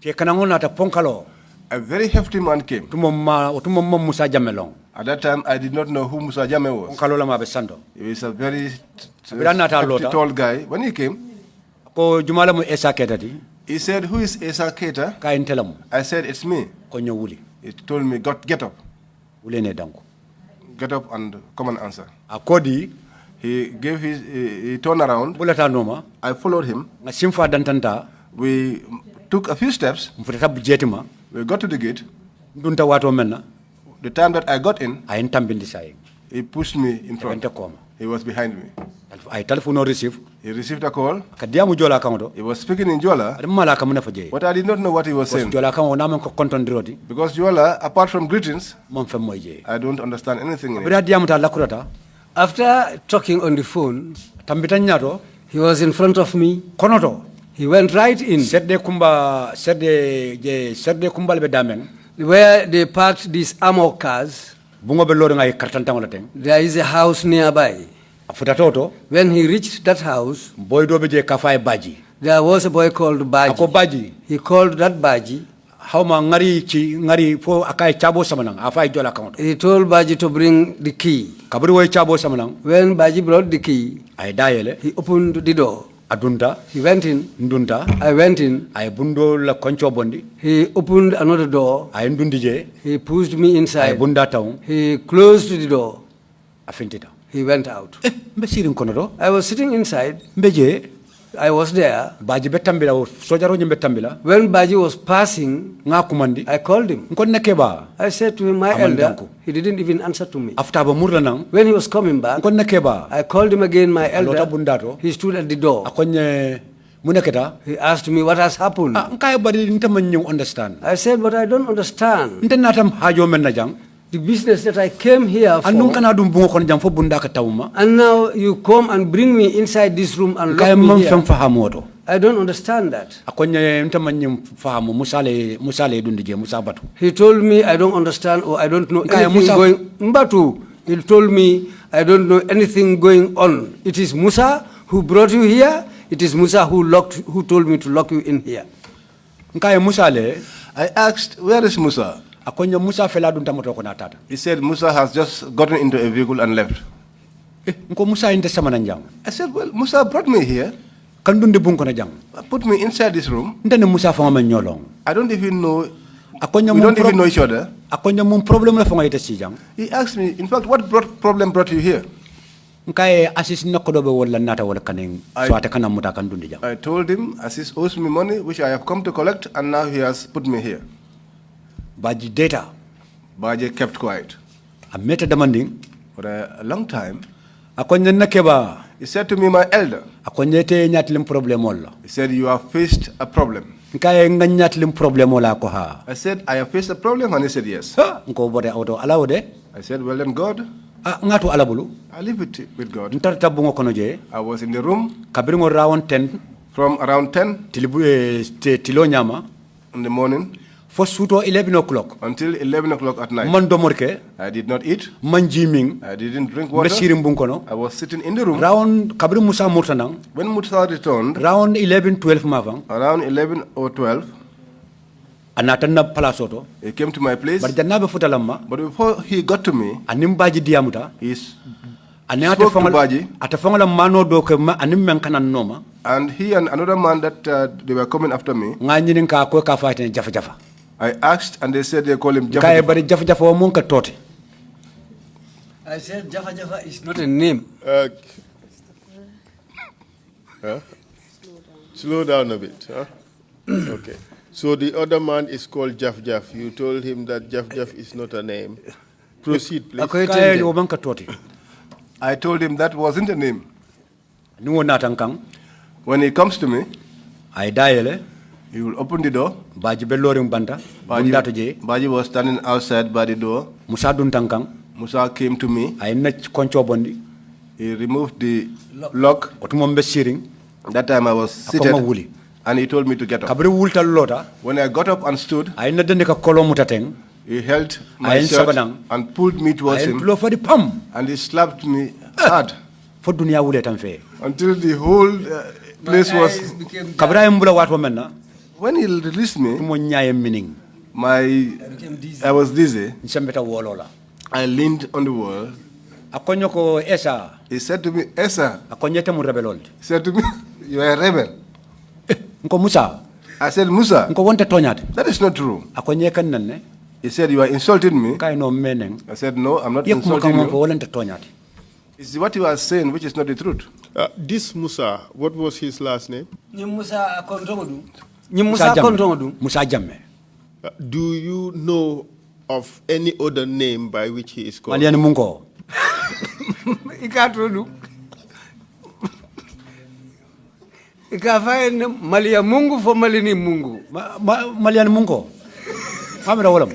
ke kana ngona ta ponkalo A very hefty man came. tumo mom musa jamelong At that time, I did not know who Musa Jame was. ponkalo la ma be sando He was a very Birana ta hefty, lota. tall guy. When he came, ko jumala mu esa ketati he said, who is Esa Keita? ka intelam I said, it's me. ko nyowuli He told me, get up. wulene danko Get up and come and answer. akodi He gave he turned around. bulata noma I followed him. nga simfa dantanta We took a few steps. mfuta tab jetima We got to the gate. dunta wato menna The time that I got in, ay tambindi say he pushed me in front. ente koma He was behind me. ay telephone receive He received a call. ka diamu jola kanto He was speaking in Jola, adam mala kam na faje but I did not know what he was saying. jola kan wona men ko konton diroti Because Jola, apart from greetings, mom fem moye I don't understand anything in it. bira diamu ta lakurata after talking on the phone, tambitan nyato he was in front of me. konoto He went right in sedde kumbal be damen where they parked these armor cars. bungo be loro ngay kartantan wala ten There is a house nearby. afuta toto When he reached that house, boy do be je kafay baji there was a boy called ako Baji. baji He called that Baji. hawma ngari fo akay chabo samanang afay jola kanto He told Baji to bring the key. kabri way chabo samanang When Baji brought the key, ay dayele he opened the door. adunta He went in. ndunta I went in. ay bundo la koncho bondi He opened another door. ay ndundi je He pushed me ay inside. bunda taw He closed the door. afintita He went out. mbe sirin kono do I was sitting inside. mbe je I was there. baji betambila o sojaro nyimbe tambila When Baji was passing, nga kumandi I called him. ngon neke ba I said to him, my Amal elder. danko. He didn't even answer to me. afta ba murla nang When he was coming back, ngon neke ba I called him again, my lota elder. bundato He stood at the door. akonye muneketa He asked me what has happened. nkay bari nta man ñu understand I said, but I don't understand. nta natam hajo men na jang the business that I came here Anun for, kana dum bungo kon jam fo bunda ka tawma. and now you come and bring me inside this room and Kay lock me man here. fam fahamoto. I don't understand that. Akonye ntamanyim fahamu musale dundije Musa Batu. He told me I don't understand or I don't know Kaya anything Musa- going. Mbatu, he told me I don't know anything going on. It is Musa who brought you here. It is Musa who told me to lock you in here. Nkaya Musale I asked, where is Musa? akonye Musa fela dun tamoto ko natata. He said Musa has just gotten into a vehicle and left. Nko Musa inte sama nanjang. I said, well, Musa brought me here, Kandundi bunko na jang. put me inside this room. Ndane Musa fanga man nyolong. I don't even know, Akonye we don't even know each other. Akonye mun problem la fanga ite sijang. He asked me, in fact, what problem brought you here? Nkaye assist na kodobe wala nata wala kaning so ate kana muta kandundi jang. I told him, Assis owes me money, which I have come to collect, and now he has put me here. Baji data. Baje kept quiet. A meta demanding. For a long time, Akonye nakeba. he said to me, my elder, Akonye te nyatilim problem wala. he said, you have faced a problem. Nkaye nga nyatilim problem wala ko ha. I said, I have faced a problem, and he said, yes. Ha nko bote auto alawde. I said, well then, God, Ngatu alabulu. I leave it with God. Ntarta bungo kono je. I was in the room Kabiringo rawon 10 from around 10 tilibu tilo nyama. in the morning Fo suto 11 o'clock. until 11 o'clock at night. Man domorke. I did not eat. Man jiming. I didn't drink water. Mbesirim bunkono. I was sitting in the room. Round kabiri Musa murtanang. When Musa returned, Round 11 12 mavang. around 11 or 12, Anatanna palasoto. he came to my place. But jannabe futalamma. But before he got to me, Anim baji diamuta. he Ane spoke to Baji, atafangala mano doke ma anim men kanan noma. and he and another man that they were coming after me, Nganyinin ka ko ka faten jafa jafa. I asked, and they said they call him Kaya Jaffa. bari jafa jafa mo ka toti. I said Jaffa Jaffa is not a name. Slow down a bit. Huh? Okay. So the other man is called Jaff Jaff. You told him that Jaff Jaff is not a name. Proceed, please. Akoy Kaya tende. o man ka toti. I told him that wasn't a name. Nuwo natankang. When he comes to me, Ay dayele. he will open the door. Baji beloring banda. Bundato je. Baji was standing outside by the door. Musa dun tankang. Musa came to me. Ay na koncho bondi. He removed the lock. Otumo mbe siring. That time I was seated, Akoma wuli. and he told me to get up. Kabri wulta lota. When I got up and stood, Ay na dende ka kolo mutateng. he held my Ayen shirt sabanang. and pulled me towards Ay him, plo for the pam. and he slapped me hard Fo dunia wule tan fe. until the whole place was. Kabra mbula watu menna. When he released me, Tumo nyaye mining. I was dizzy. Nsembeta wolola. I leaned on the wall. Akonyo ko esa. He said to me, Esa, Akonyete mu rebelol. he said to me, you are a rebel. Nko Musa. I said, Musa, Nko wonte tonyate. that is not true. Akonye kan nanne. He said, you are insulting me. Kay no meneng. I said, no, I'm not Yek mo insulting kan ko you. wolente tonyate. It's what you are saying, which is not the truth. This Musa, what was his last name? Ni Musa kontongodu. Ni Musa kontongodu. Musa Jamme. Do you know of any other name by which he is called? Malian mungo. Ikatodu. Ikafaye Malia Mungu for Malini Mungu. Malian mungo. Kamera wolam.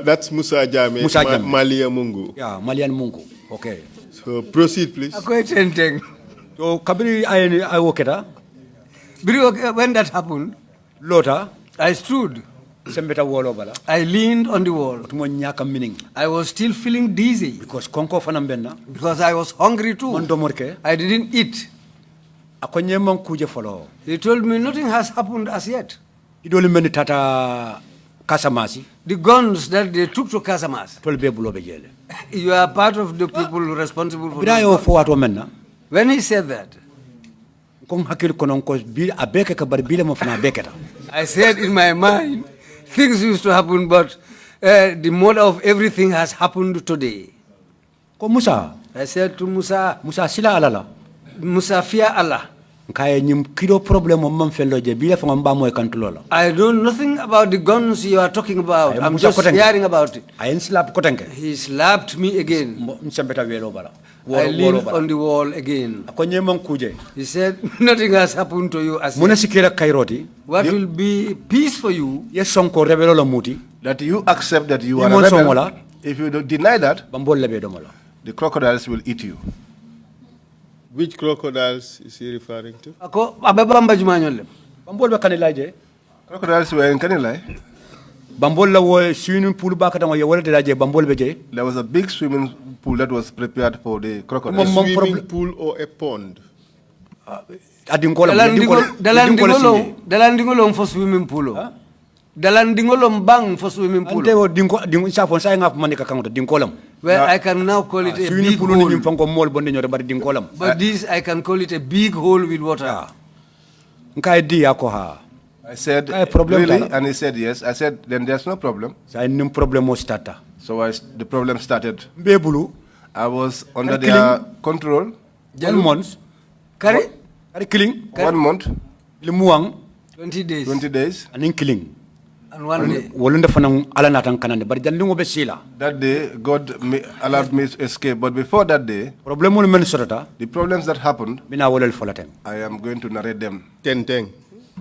That's Musa Jame, Musa Jammeh. Malia Mungu. Yeah, Malian mungo. Okay. So proceed, please. Akoy tenteng. So kabiri ay woketa. When that happened, Lota. I stood. Sembeta wolo bala. I leaned on the wall. Tumo nyaka mining. I was still feeling dizzy Because konko fanambenna. because I was hungry too. Mondo morke. I didn't eat. Akonye man kuje follow. He told me nothing has happened as yet. Idoli meni tata Kasamasi. The guns that they took to Casamas, Tolbe bulobe jele. you are part of the people responsible for Bidayo those guns. fo wato menna. When he said that, Kong hakil konon ko bil abeke ka bar bile mo fana beketa. I said in my mind, things used to happen, but the mode of everything has happened today. Ko Musa. I said to Musa, Musa sila alala. Musa, fear Allah. Kaya nyim kido problem man fello je bile fa ngamba moy kantulola. I know nothing about the guns you are talking about. I'm Musa just Kotenge. hearing about it. Ayen slap kotenke. He slapped me again. Nsembeta welo bala. I leaned on the wall again. Akonye man kuje. He said, nothing has happened to you as Muna yet. sikira kairoti. What will be peace for you? Ye sonko rebelo la muti. that you accept that you are Imon a rebel, Songola. if you don't deny that, bambol lebe domola. the crocodiles will eat you. Which crocodiles is he referring to? Ako abeba jumanyol le. Bambol be kanilaje. Crocodiles were in Kanilai. Bambol la wo swimming pool ba katamo ye wala daje bambol be je. There was a big swimming pool that was prepared for the A crocodiles. swimming pool or a pond? Adinkola Dalandingolong for swimming pool. Dalandingolong bang for swimming pool. Ante wo dingo sa fon sa ngap manika kangoto dinkolam. Where I can now call it a Swimming big pool ni hole. nyimfango mol bonde nyore bari dinkolam. But this I can call it a big hole with water. Nkai di yako ha. I said, problem really? tala. And he said, yes. I said, then there's no problem. Sa nim problem mo starta. So the problem started. Mbebulu I was under And their control. 1 month. Kari? Kari killing 1 month, limuang 20 days. 20 days. anin killing. And 1 day. Wolunde fanang ala natan kanande bari jandingo be sila. That day, God allowed me to escape. But before that day, Problem mo men sorata the problems that happened, bina wolel folaten. I am going to narrate them. Tenteng.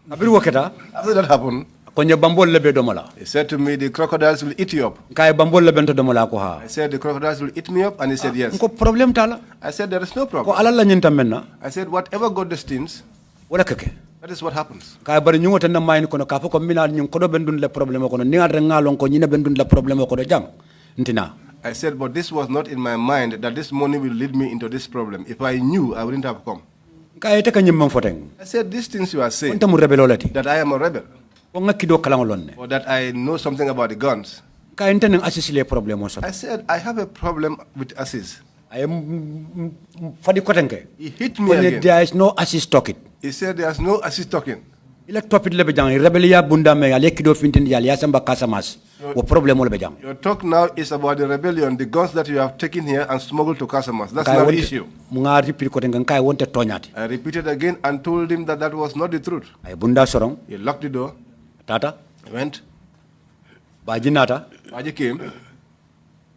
Abiru waketa After that happened, konya bambol lebe domola. he said to me, the crocodiles will eat you up. Kay bambol lebe to domola ko ha. I said, the crocodiles will eat me up. And he said, yes. Ko problem tala. I said, there is no Ko problem. ala la nyinta menna I said, whatever God destines, wala keke. that is what happens. Kay bari nyungo tan mayin kono ka ko mina nyung ko do bendun le problem ko no ni adre ngalon ko nyina bendun le problem ko do jang. Ntina. I said, but this was not in my mind that this money will lead me into this problem. If I knew, I wouldn't have come. Kay te ka nyimman foteng. I said, these things you are saying, Onta mu rebelolati. that I am a rebel, Ko ngaki do kalangolonne. or that I know something about the guns. Kay enten assisile problem so. I said, I have a problem with Assis. I am fadi kotenke. He hit me When again. there is no assist talking. He said, there's no Assis talking. Ila topit lebe jang rebelia bunda me ale kido fintin yali asamba kasamas. Wo problem mo lebe jang. Your talk now is about the rebellion, the guns that you have taken here and smuggled to Casamas. That's not the issue. Mga repeat kotenke kay wonte tonyati. I repeated again and told him that that was not the truth. Ay bunda sorong He locked the door, tata went, bajinata Baji came.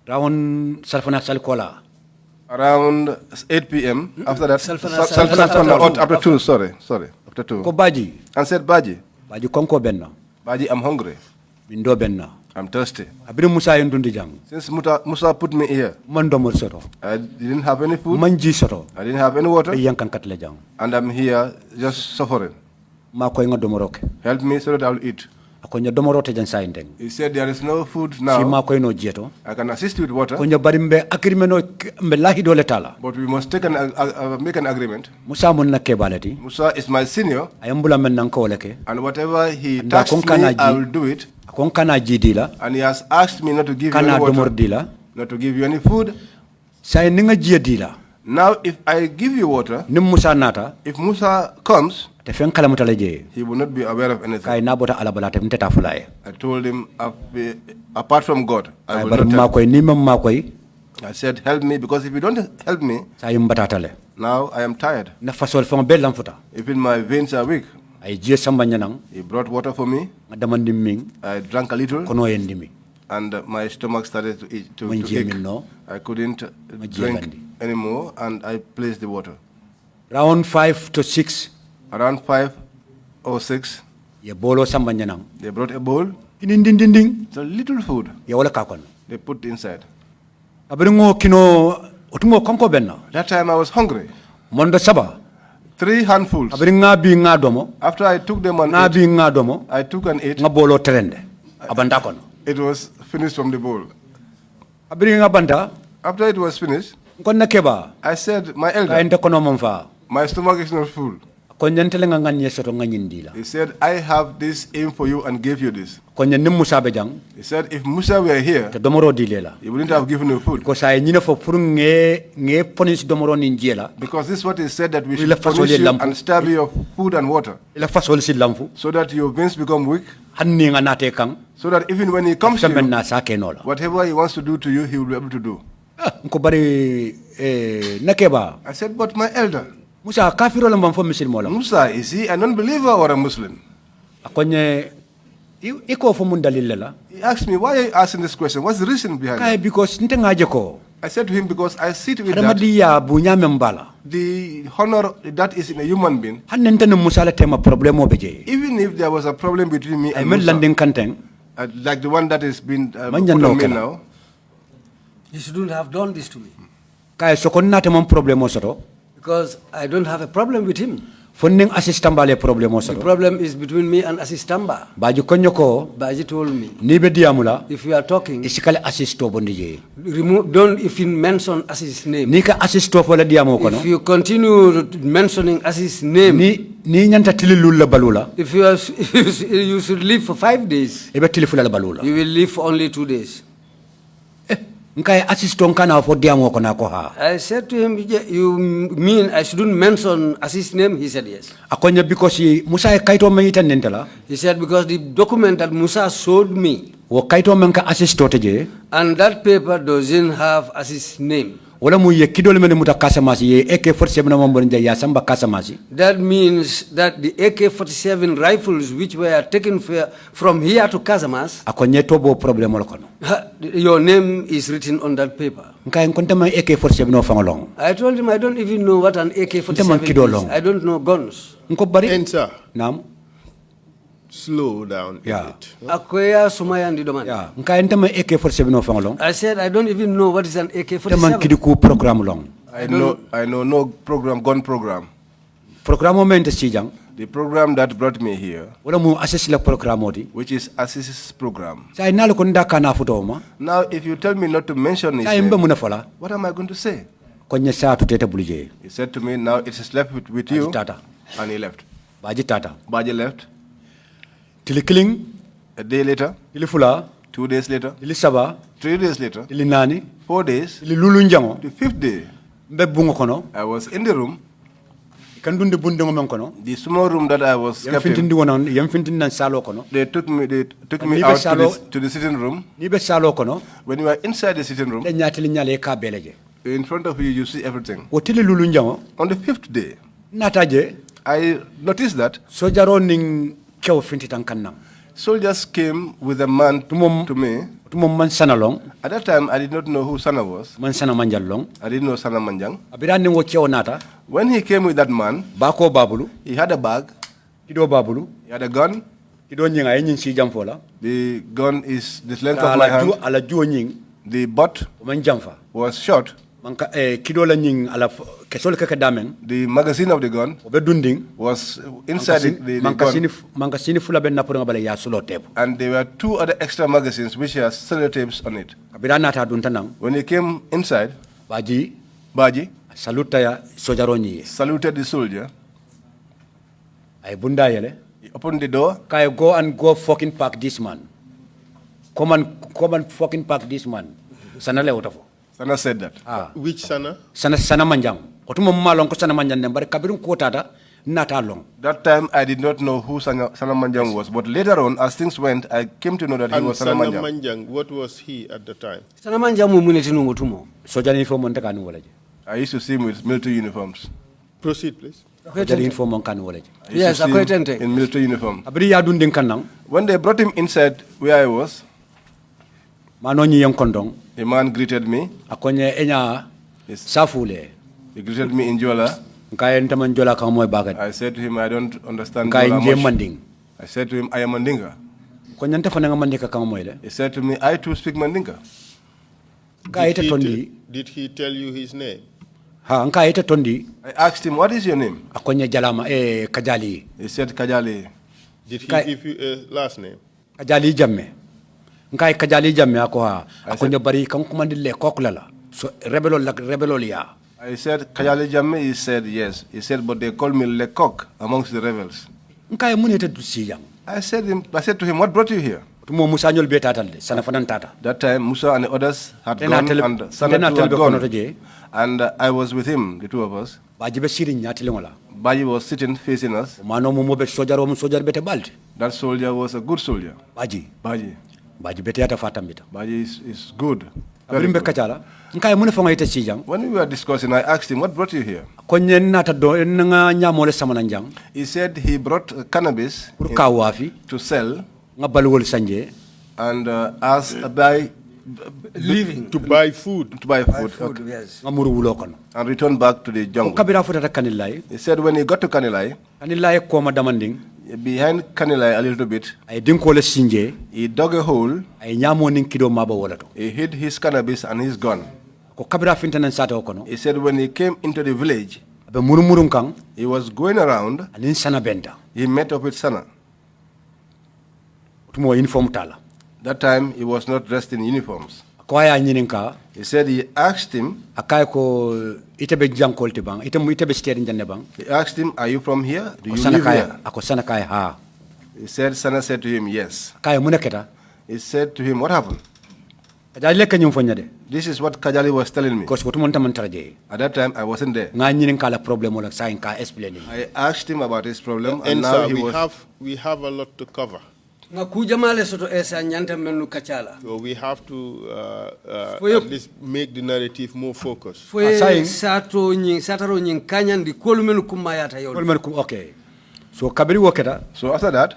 rawon salfana salkola. Around 8 p.m. After that, Salfana- after 2, sorry, after 2. Ko baji And said, Baji, konko benna. Baji, I'm hungry. Bindo benna. I'm thirsty. Abiri Musa yendundi jang. Since Musa put me here, Man do mo soto. I didn't have any food, Manji soto. I didn't have any water, Be yankan katle jang. and I'm here just suffering. Ma ko nga domoroke. Help me so that I'll eat. Ako nya domorote jan saindeng. He said, there is no food Si ma now. ko no jeto. I can assist you with water, Ko nya bari mbe agreement no mbe lahi dole tala. but we must take make an agreement. Musa mun na kebalati. Musa is my senior, Ayambula men nan ko leke. and whatever he Anda tasks kung me, kana I ji- will do it. Akon kana jidila. And he has asked me not to give you Kana any domor water, dila. not to give you any food. Say ninga jidila. Now, if I give you water, Nim Musa nata. if Musa comes, Te fen kala mutala je. he will not be aware of anything. Kay nabota ala balate mteta fulay. I told him, apart from God, I Ay will bari not ma help. koy nimam ma koy. I said, help me, because if you don't help me, Say mbatatale. now I am tired. Na fasol fon be lamfuta. Even my veins are weak. Ay je samba nyanang. He brought water for me. Madama ndimming. I drank a little, Kono yendimi. and my stomach started to eat, to Manjie ache. min no. I couldn't Manjie drink bandi. anymore, and I placed the water. Round 5 to 6. Around 5 or 6, Ye bolo samba nyanang. they brought a bowl. Kinin ding ding ding. It's a little food Ye wala kakon. they put inside. Abiringo kino otungo konko benna. That time I was hungry. Mondo saba. 3 handfuls. Abiringa bi nga domo. After I took them and Nga ate, bi nga domo. I took and ate. Nga bolo terende. Abanda kono. It was finished from the bowl. Abiringa banda. After it was finished, Konna keba. I said, my elder, Kainte kono momfa. my stomach is not full. Konyantele nga nganye soto nga nyindila. He said, I have this aim for you and gave you this. Konya nim Musa bejang. He said, if Musa were here, Te domoro dilela. he wouldn't have given you food. Ko say nyina fo pour nge ponis domoro ni njela. Because this is what he said, that we Ila should fasole punish you lampu. and starve you of food and water, Ila fasol si lamfu. so that your veins become weak, Hanni nga nate kang. so that even when he comes to Femen you, na sa kenola. whatever he wants to do to you, he will be able to do. Ko bari nakeba. I said, but my elder, Musa kafiro la mfo misil mola. Musa, is he an unbeliever or a Muslim? Akonye iko fo mun dalil la. He asked me, why are you asking this question? What's the reason behind Kay it? because nte ngaje ko. I said to him, because I see to it that Adamadiya bunya membala. the honor that is in a human being, Hanne nte Musa la tema problemo beje. even if there was a problem between me Ay and men Musa, landing kanteng. like the one that is being put Manjan on me no now. You shouldn't have done this to me. Kaya sokon nate mon problemo soto. Because I don't have a problem with him. Fonning assistant bale problemo The soto. problem is between me and Assistamba. Baji konyo ko Baji told me, ni be diamula if you are talking, isikale assisto bondije. don't even mention Assist's name. Ni ka assisto fo la diamo kono. If you continue mentioning Assist's name, Ni nyanta tililul la balula. if you should live for 5 days, Ebe tilifula la balula. you will live for only 2 days. Nkai assistant kana fo diamo kono ko ha. I said to him, you mean I shouldn't mention Assist's name? He said yes. Akonya because Musa e kaito men itandentala. He said because the document that Musa showed me, Wo kaito men ka assisto teje. and that paper doesn't have Assist's name. Wala mu ye kidol men muta kasamasi ye AK-47 na mambo nja ya samba kasamasi. That means that the AK-47 rifles which were taken from here to Casamas, Akonye tobo problem wala kono. your name is written on that paper. Nkai nkonta man AK-47 no fangolong. I told him I don't even know what an Ntaman AK-47 kidolong. is. I don't know guns. Nko bari. Enter. Nam. Slow down a Yeah. bit. Akwea Sumayandi Doman. Ya, nkai ntama AK-47 no fangolong. I said I don't even know what is an Taman AK-47. kidiku program long. I know no program, gun program. Programo men te sijang. The program that brought me here, Wala mu assess la programo di. which is Assis's program. Sai nalo ko ndaka na futo ma. Now, if you tell me not to mention his Sai mbe name, muna fola. what am I going to say? Konya sa tu tete bulije. He said to me, now it is left with you, Tata. and he left. Baji tata. Baji left. Tili killing, A day later, tili fula, 2 days later, tili saba, 3 days later, tili nani, 4 days, tili lulu njango. the 5th day, Mbe bungo kono. I was in the room, Kandundi bundingo men kono. the small room that I was Yam kept in. fintindi wonon, yam fintindi nan salo kono. They took me And out Nibe Salo- to the sitting room. Ni be salo kono. When you are inside the sitting room, Le nyatili nyale ka beleje. in front of you, you see everything. O tili lulu njango. On the 5th day, Nataje, I noticed that sojaro ning kew finti tan kannang. soldiers came with a man Tumom- to me. Tumo man sana long, At that time, I did not know who Sana was. man sana manjal long. I didn't know Sana Manjang. Abira ni wo kew nata. When he came with that man, Bako babulu, he had a bag, kido babulu, he had a gun. kido nyinga yenyin si jamfola. The gun is this length of my hand. Ala juo nying, The butt man jamfa. was shot. Manka kido la nying ala kesol keke damen. The magazine of the gun Obe dunding. was inside the Mankasini gun. mankasini fula ben naporo ngabale ya solo tebu. And there were 2 other extra magazines which had sellotapes on it. Abira nata duntanang. When he came inside, Baji Baji saluta ya sojaro nyi. saluted the soldier. Ay bunda yele. He opened the door. Kaya go fucking pack this man. Come and fucking pack this man. Sana le utafo. Sana said that. Ah. Which Sana? Sana manjang. Otumo malong ko sana manjang nembari kabirun kotata nata long. That time I did not know who Sana Manjang was, but later on, as things went, I came to know that he And was Sana Sana Manjang. Manjang, what was he at the time? Sanamanja mumuneti nungo tumo. Soja info mon takanu walaje. I used to see him with military uniforms. Proceed, please. Soja info mon kanu walaje. I used Yes, to see akoy him tente. in military uniform. Abri ya dundin kanang. When they brought him inside where I was, Mano nyi yang kondong. the man greeted me. Akonye enya Yes. safule. He greeted me in Jola. Kaya ntaman jola kang moy bagat. I said to him, I don't understand Kaya Jola nje much. manding. I said to him, I am Mandinga. Konya nta fana mandika kang moy le. He said to me, I too speak Mandinga. Kaya ita tondi. Did he tell you his name? Ha kaya ita tondi. I asked him, what is your name? Akonye jalama kajali. He said, Kajali. Did he Kai- give you a last name? Kajali jamme. Nkai kajali jamme ako ha. I Akonye bari kang kumandile kokulala. So rebelo liya. I said, Kajali Jamme? He said, yes. He said, but they call me Lecoq amongst the rebels. Nkai munete dusiyang. I said to him, what brought you here? Tumo musa nyol be tatal de sana fanan tata. That time, Musa and the others had Tena gone, tele- and tena Sana too had telebe kono gone. toje. And I was with him, the two of us. Bajibe siri nyati lengola. Baji was sitting facing us. Mano mumo be sojaro mu sojar bete balti. That soldier was a good soldier. Baji. Baji. Baji bete yata fatambita. Baji is good. Very Abrimbe good. kachala. Nkai mune fonga ite sijang. When we were discussing, I asked him, what brought you here? Konye nata do nga nyamole samananjang. He said he brought cannabis Pour kawafi. to sell Nga balwol sanje. and ask buy Living. To buy food. to buy food, Food, okay, yes. Nga muru wulo kono. and return back to the Ko jungle. kabira futata kanilai. He said when he got to Kanilai, Kanilai ko ma damanding. behind Kanilai a little bit. ay dinko le sinje He dug a hole, ay nyamo nin kido mabo wala to he hid his cannabis and his gun. ko kabira fintanen sata ko no He said when he came into the village, be murumurum kan he was going around, anin sana benda he met up with Sana. tumo uniform tala That time he was not dressed in uniforms. ko aya nyininka He said he asked him, akay ko itebe jankolti bang itebe steady janne bang he asked him, are you from here? Do ko you sana live kay here? ako sana kay ha He said, Sana said to him, yes. kay munaketa He said to him, what happened? ajay lek nyum fonya de This is what Kajali was telling me. ko ko tumon taman taraje At that time, I wasn't there. nga nyininka la problem wala sa ka explain I asked him about his problem, and And now sir, he was... we have a lot to cover. nga kujamale soto esa nyanta menu kachala So we have to Foyo- at least make the narrative more focused. foye Asaying- sataro nyin kanyandi kolu menu kumayata ko yol men ko okay so kabiri woketa So after that,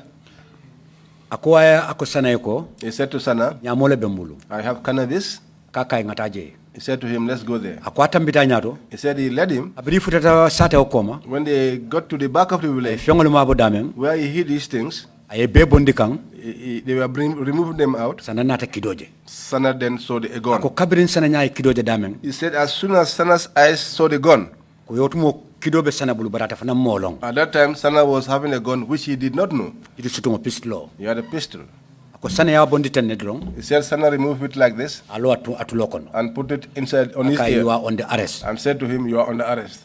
ako aya ako sana ko he said to Sana, nyamole be mulu I have cannabis. ka kay ngataje He said to him, let's go there. ako atambita nyato He said he led him. abri futata sata okoma When they got to the back of the e village, fengol mabo damen where he hid these things, ay be bondi kan they were removing them out. sana nata kidoje Sana then saw the gun. ako kabirin sana nyaay kidoje damen He said as soon as Sana's eyes saw the gun, ko yotumo kidobe sana bulu barata fana molong at that time Sana was having a gun which he did not know. itu sutumo pistol He had a pistol. ako sana ya bondi tenne dron He said Sana removed it like this alo atu lokono and put it inside on his kay ear you are on the arrest and said to him, you are under arrest.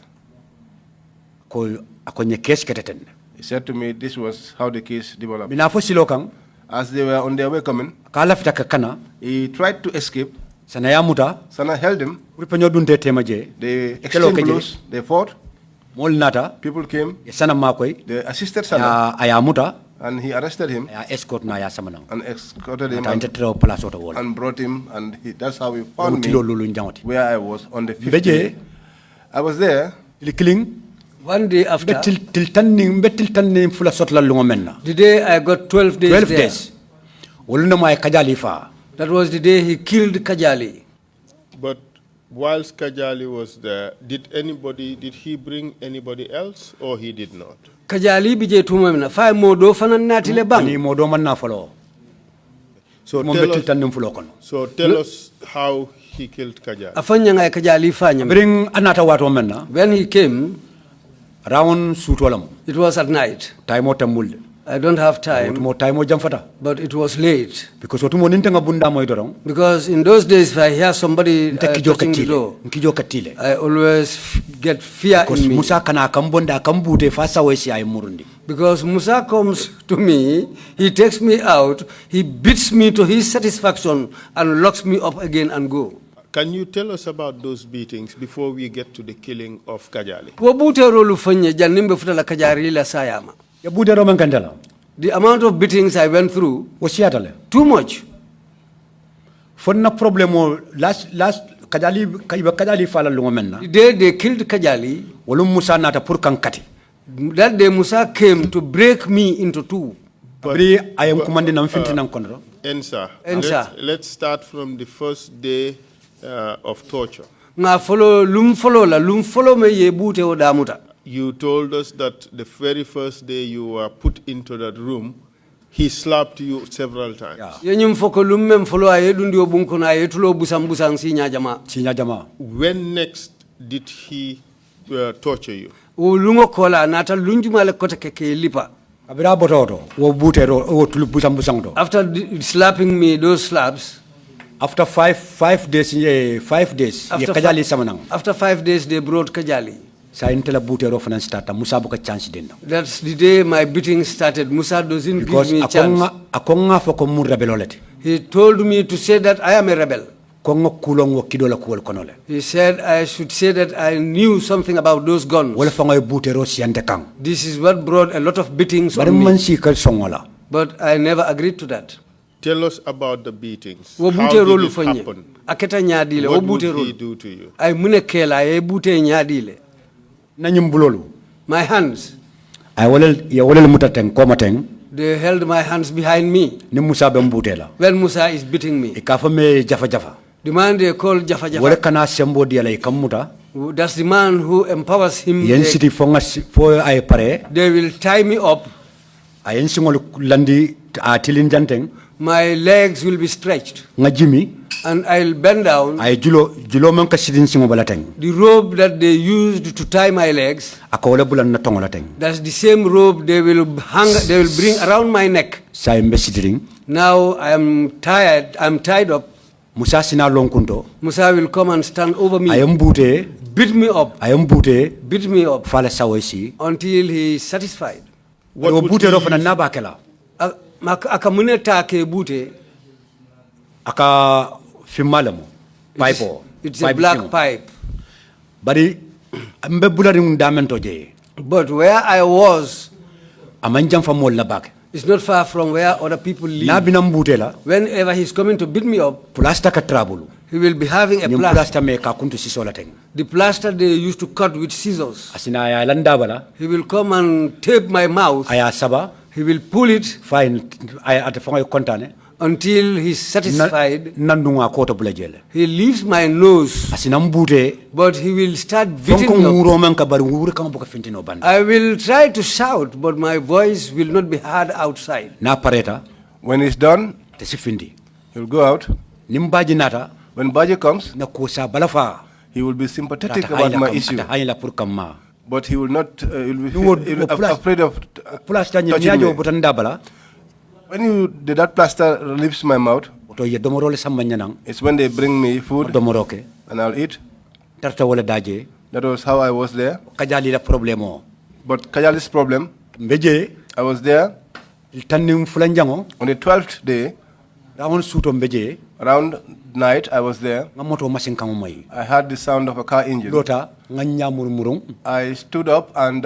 ko ako nye case keteten He said to me, this was how the case developed. mina fo silo kan As they were on their way coming, kala fita ka kana he tried to escape. sana ya muta Sana held him. pour penyo dunte temaje They Kelo exchanged keje. blows. They fought. mol nata People came. e sana makoy They assisted Sana ya aya muta and he arrested him ya escort na ya samana and escorted him ta and, intetro place oto wala and brought him. And that's how he found tilo me lulu njangoti where I was on the 15th. beje I was there. killing one day after betil tanni fula sotla lungo menna the day I got 12 days 12 there days woluna may kajali fa that was the day he killed Kajali. But whilst Kajali was there, did he bring anybody else or he did not? Kajali bije tumamna fa modo fanan natile bang ani modo man na folo So mo betil tanni fulo kono tell us how he killed Kajali. afanya ngai Kajali fanya bring anata wato menna when he came round sutolam it was at night. time o tambulde I don't have time mo time o jamfata but it was late because otumo ninta bunda moy dorong because in those days if I hear somebody touching the door nkijo katile I always get fear because in me musa kana kambonda kambute fa sawesi ay murundi because Musa comes to me, he takes me out, he beats me to his satisfaction and locks me up again and go. Can you tell us about those beatings before we get to the killing of Kajali? Wabute rolu fanye janimbe futala Kajari la sayama. ya bude ro man kandela The amount of beatings I went through, wasiatale too much. fonna problème o last kajali fala lungo menna The day they killed Kajali, wolum musa nata pour kankati that day Musa came to break me into two. bri ayam kumandi nam finti nan konro Ensa. Ensa. Let's start from the first day of torture. Nga lum follow me ye bute o damuta. You told us that the very first day you were put into that room, he slapped you several times. Ye nyum foko lum mem follow aye dundi o bunkuna aye tulo busang sinya jama. sinya jama When next did he torture you? O lungo kola nata lunjuma le kota keke lipa. abira bototo wo butero wo tulu busang do After slapping me those slaps, after 5 days ye kajali samanang after 5 days they brought Kajali. sa intela butero fanan starta musa buka chance denno That's the day my beating started. Musa doesn't because give me chance. akonga foko mun rebelolete He told me to say that I am a rebel. kongo kulong wo kidola kuwol konole He said I should say that I knew something about those guns. wala fangoy butero siante kang This is what brought a lot of beatings bari on man me. si kal songola But I never agreed to that. Tell us about the beatings. Wo How bute did rolu it fanye. happen? Aketa nyadile wo What bute would he rolu. do to you? Ay mune kela ay bute nyadile. nanyum bulolu My hands, ay walel mutaten komaten they held my hands behind me ni musa be mbutela when Musa is beating me. e ka fa me jafa The man they call Jaffa wala Jaffa. kana sembo diala e kamuta That's the man who empowers him. yen siti fonga fo ay pare They will tie me up ayen singol landi tilin janteng my legs will be stretched, nga jimi and I'll bend down. ay julo man ka sidin singo balateng The rope that they used to tie my legs, akawala bulan na tongola teng that's the same rope they will bring around my neck. say mbesidiring Now I am tired, I'm tied up. musa sina lonkunto Musa will come and stand over me, ayam bute beat me up, beat me up fala sawesi until he is satisfied. What wo would bute he ro fana use? nabakela Akamune take bute. aka fimalamo pipe It's a black pipe. bari mbe bularing damento je But where I was, amanjam fa mol labak it's not far from where other people na live. binam butela Whenever he's coming to beat me up, plasta ka trabulu he will be having a nyum plaster. plasta me ka kuntu sisola teng The plaster they used to cut with scissors. asina ya landa bala He will come and tape my mouth. aya saba He will pull it fine aya ate fangoy kontane until he's satisfied. nandunga koto bula jele He leaves my nose, asina mbute but he will start beating fonko me up. nguro man ka bari nguro kan boka fintino band I will try to shout, but my voice will not be heard outside. na pareta When it's done, te sifindi he'll go out. nimbaji nata When Baji comes, na ko sa balafa he will be sympathetic about my issue, hayla pour kamma but he will not. He'll be, You would- he'll be plus- afraid of plasta touching nyajo me. botan dabala When you did that plaster leaves my mouth, to ye domorole samba nyanang it's when they bring me food domoroke and I'll eat. tarta wala daje That was how I was there. kajali la problemo But Kajali's problem, mbeje I was there tannim fulanjango on the 12th day, rawon suto mbeje around night, I was there. nga moto machine kamo mai I heard the sound of a car engine. lota nga nyamur murung I stood up and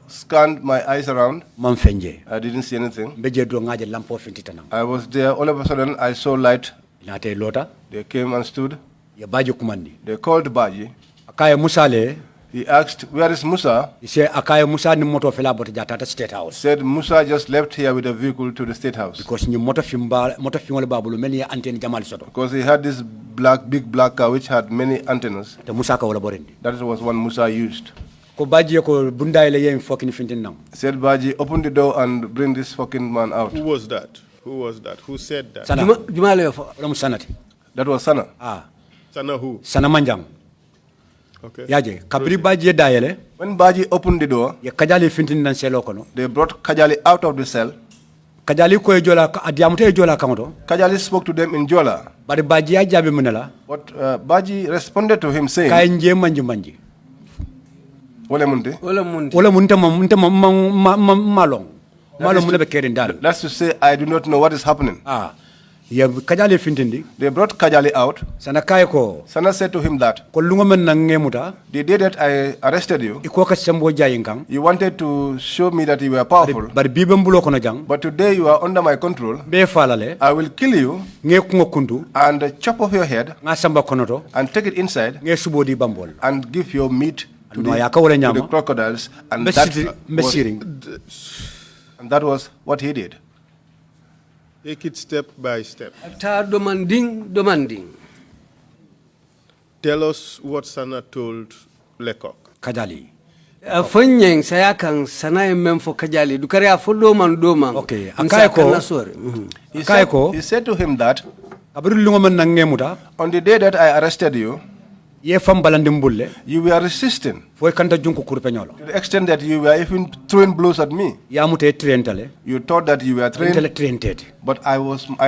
scanned my eyes around. man fenje I didn't see anything. mbeje do ngaje lampo fintitana I was there. All of a sudden, I saw light. nate lota They came and stood. ya baji kumandi They called Baji. akaya musale He asked, "Where is Musa?" ise akaya musa ni moto fela bot jata ta state house Said Musa just left here with a vehicle to the state house because ni moto fimole babulu meni ya antenne jamal soto because he had this big black car which had many antennas. te musa ka wala borendi That was one Musa used. ko baji ko bundayle yen fokin fintin nang Said Baji, "Open the door and bring this fucking man out." Who was that? Who was that? Who said that? sana Jumale for wala musanati That was Sana. ah Sana who? sana manjang Okay. yaje kabri baji dayele When Baji opened the door, ya kajali fintin nan selo kono they brought Kajali out of the cell. kajali ko jola adiamute jola kangoto Kajali spoke to them in Jola, bari baji ya jabe munela but Baji responded to him saying, kay nje manji "Wale munti." wala munti. wala munta malong malong mun be keden dal That's to say, I do not know what is happening. ah ya kajali fintindi They brought Kajali out. sana kay ko Sana said to him that, ko lunga men nan ngemuta "The day that I arrested you, iko ka sembo jayin kan you wanted to show me that you were powerful, bari bibem bulo kono jang but today you are under my control. be falale I will kill you nge ko kundu and chop off your head nga samba kono to and take it inside nge subodi bambol and give your meat to No, ya ka wala to the nyama. crocodiles." And mesiring that was what he did. Take it step by step. Ta demanding. Tell us what Sana told Lekok. kajali Fanyeng saya kan sana mem fo kajali du kare afo do man Okay, Nsa akaya ko- kana sore. He said to him that, kabri lunga men nan ngemuta "On the day that I arrested you, ye fam balandim bulle you were resisting foy kanta junko kurpeñolo to the extent that you were even throwing blows at me. yamute trentale You thought that you were trentale trained, trentete but I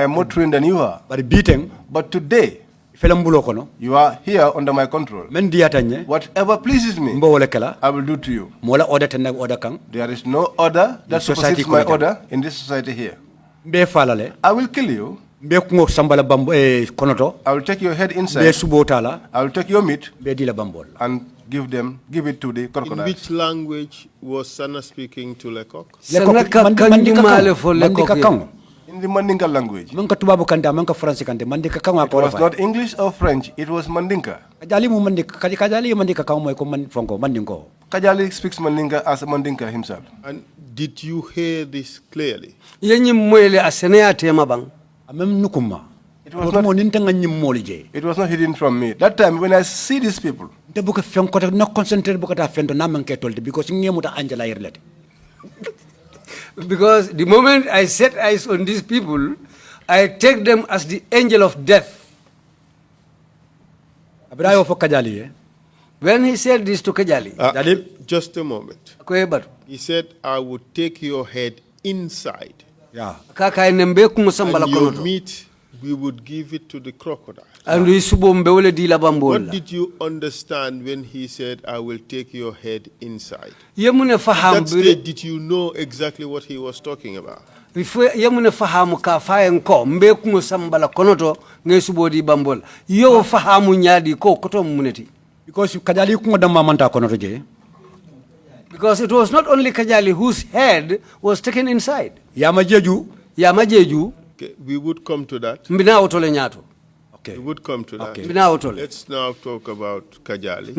am more trained than you are. bari biteng But today, felam bulo kono you are here under my control. men diyatanye Whatever pleases me, mbo wala kala I will do to you. mola oda tan oda kan There is no order that In society supersedes my ko order in this society here. be falale I will kill you. be ko sambala bambo konoto I will take your head be inside. subotala I will take your meat be dila bambol and give it to the In crocodiles. which language was Sana speaking to Lekok? Sana ka kanjumale fo mandika lekok. kan In the Mandinka language. man ka tubabu kanta man ka france kante mandika kan It ko was not English or French, it was Mandinka. kajali mu mandika kajali mandika kan moy ko man fonko mandinko Kajali speaks Mandinka as Mandinka himself. And did you hear this clearly? Yenyi moyle asenea tema bang. amem nukuma It was ko not- mo ninta nganyim molije It was not hidden from me. That time when I see these people, nte buka fen kota no concentrate buka ta fento na man ke tolde because ngemuta angela irlete Because the moment I set eyes on these people, I take them as the angel of death. Abrayo fo kajali When he said this to Kajali, Just a moment. He said, I would take your head inside. yeah. And your meat, we would give it to the crocodile. What did you understand when he said, I will take your head inside? At that stage, did you know exactly what he was talking about? Because kajali ko dama manta kono to je. Because it was not only Kajali whose head was taken inside. Yama jeju. Okay, we would come to that. Okay. We would come to that. Okay. Let's now talk about Kajali.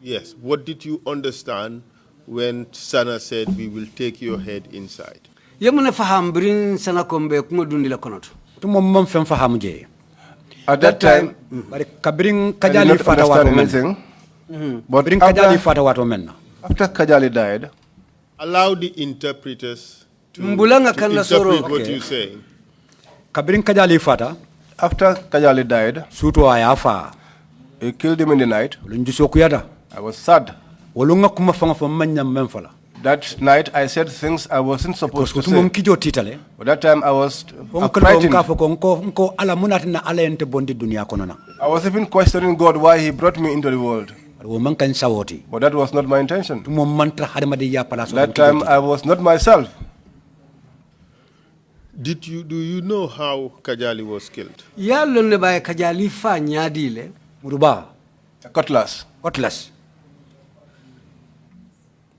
Yes. What did you understand when Sana said, we will take your head inside? At that time, I did not understand anything. But after Kajali died, allow the interpreters to interpret what you're saying. After Kajali died, he killed him in the night. I was sad. That night I said things I wasn't supposed to say. But that time I was frightened. I was even questioning God why he brought me into the world. But that was not my intention. That time I was not myself. Do you know how Kajali was killed? A cutlass.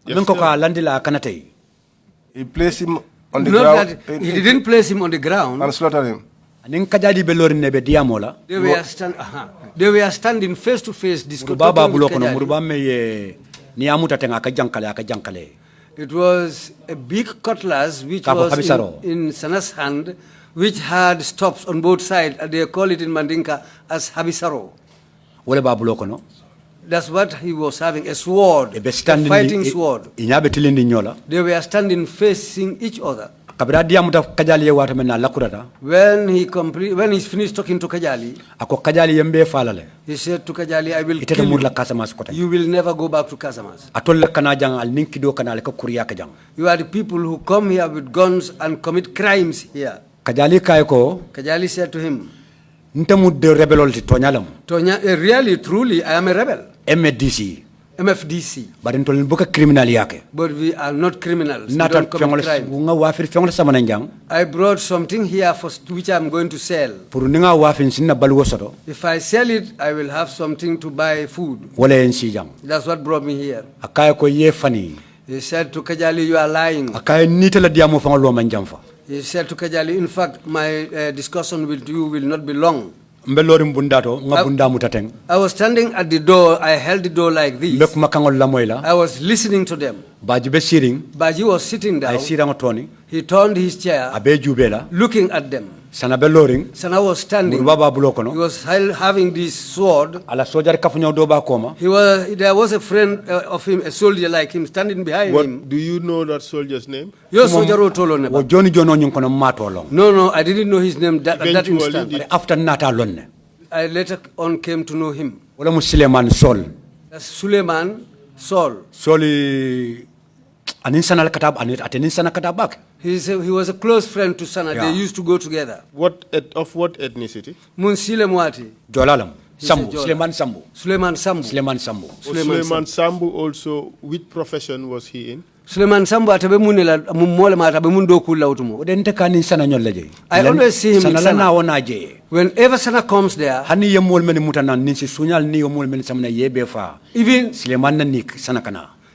Yes, he placed him on the Not ground. that he didn't place him on the ground. And slaughtered him. They were standing face to face discussing with Kajali. It was a big cutlass which was in Sana's hand, which had stops on both sides. They call it in Mandinka as Habisaro. That's what he was having, a sword, a fighting sword. They were standing facing each other. When he finished talking to Kajali, he said to Kajali, I will kill you. You will never go back to Casamas. You are the people who come here with guns and commit crimes here. Kajali said to him, really, truly, I am a rebel. MFDC. But we are not criminals. We don't commit crimes. I brought something here for which I am going to sell. If I sell it, I will have something to buy food. That's what brought me here. He said to Kajali, you are lying. He said to Kajali, in fact, my discussion with you will not be long. I was standing at the door. I held the door like this. I was listening to them. Baji was sitting down. He turned his chair, looking at them. Sana was standing. He was having this sword. There was a friend of him, a soldier like him, standing behind him. Do you know that soldier's name? Your soldier No, I didn't know his name at that instant. I later on came to know him. That's Suleiman Saul. He was a close friend to Sana. They used to go together. Of what ethnicity? Munsile Mwati. Suleiman Sambu. Suleiman Sambu also, which profession was he in? Suleiman Sambu atabe munela mumole ma atabe mundo kula utumo. I always see him in Sana. Whenever Sana comes there,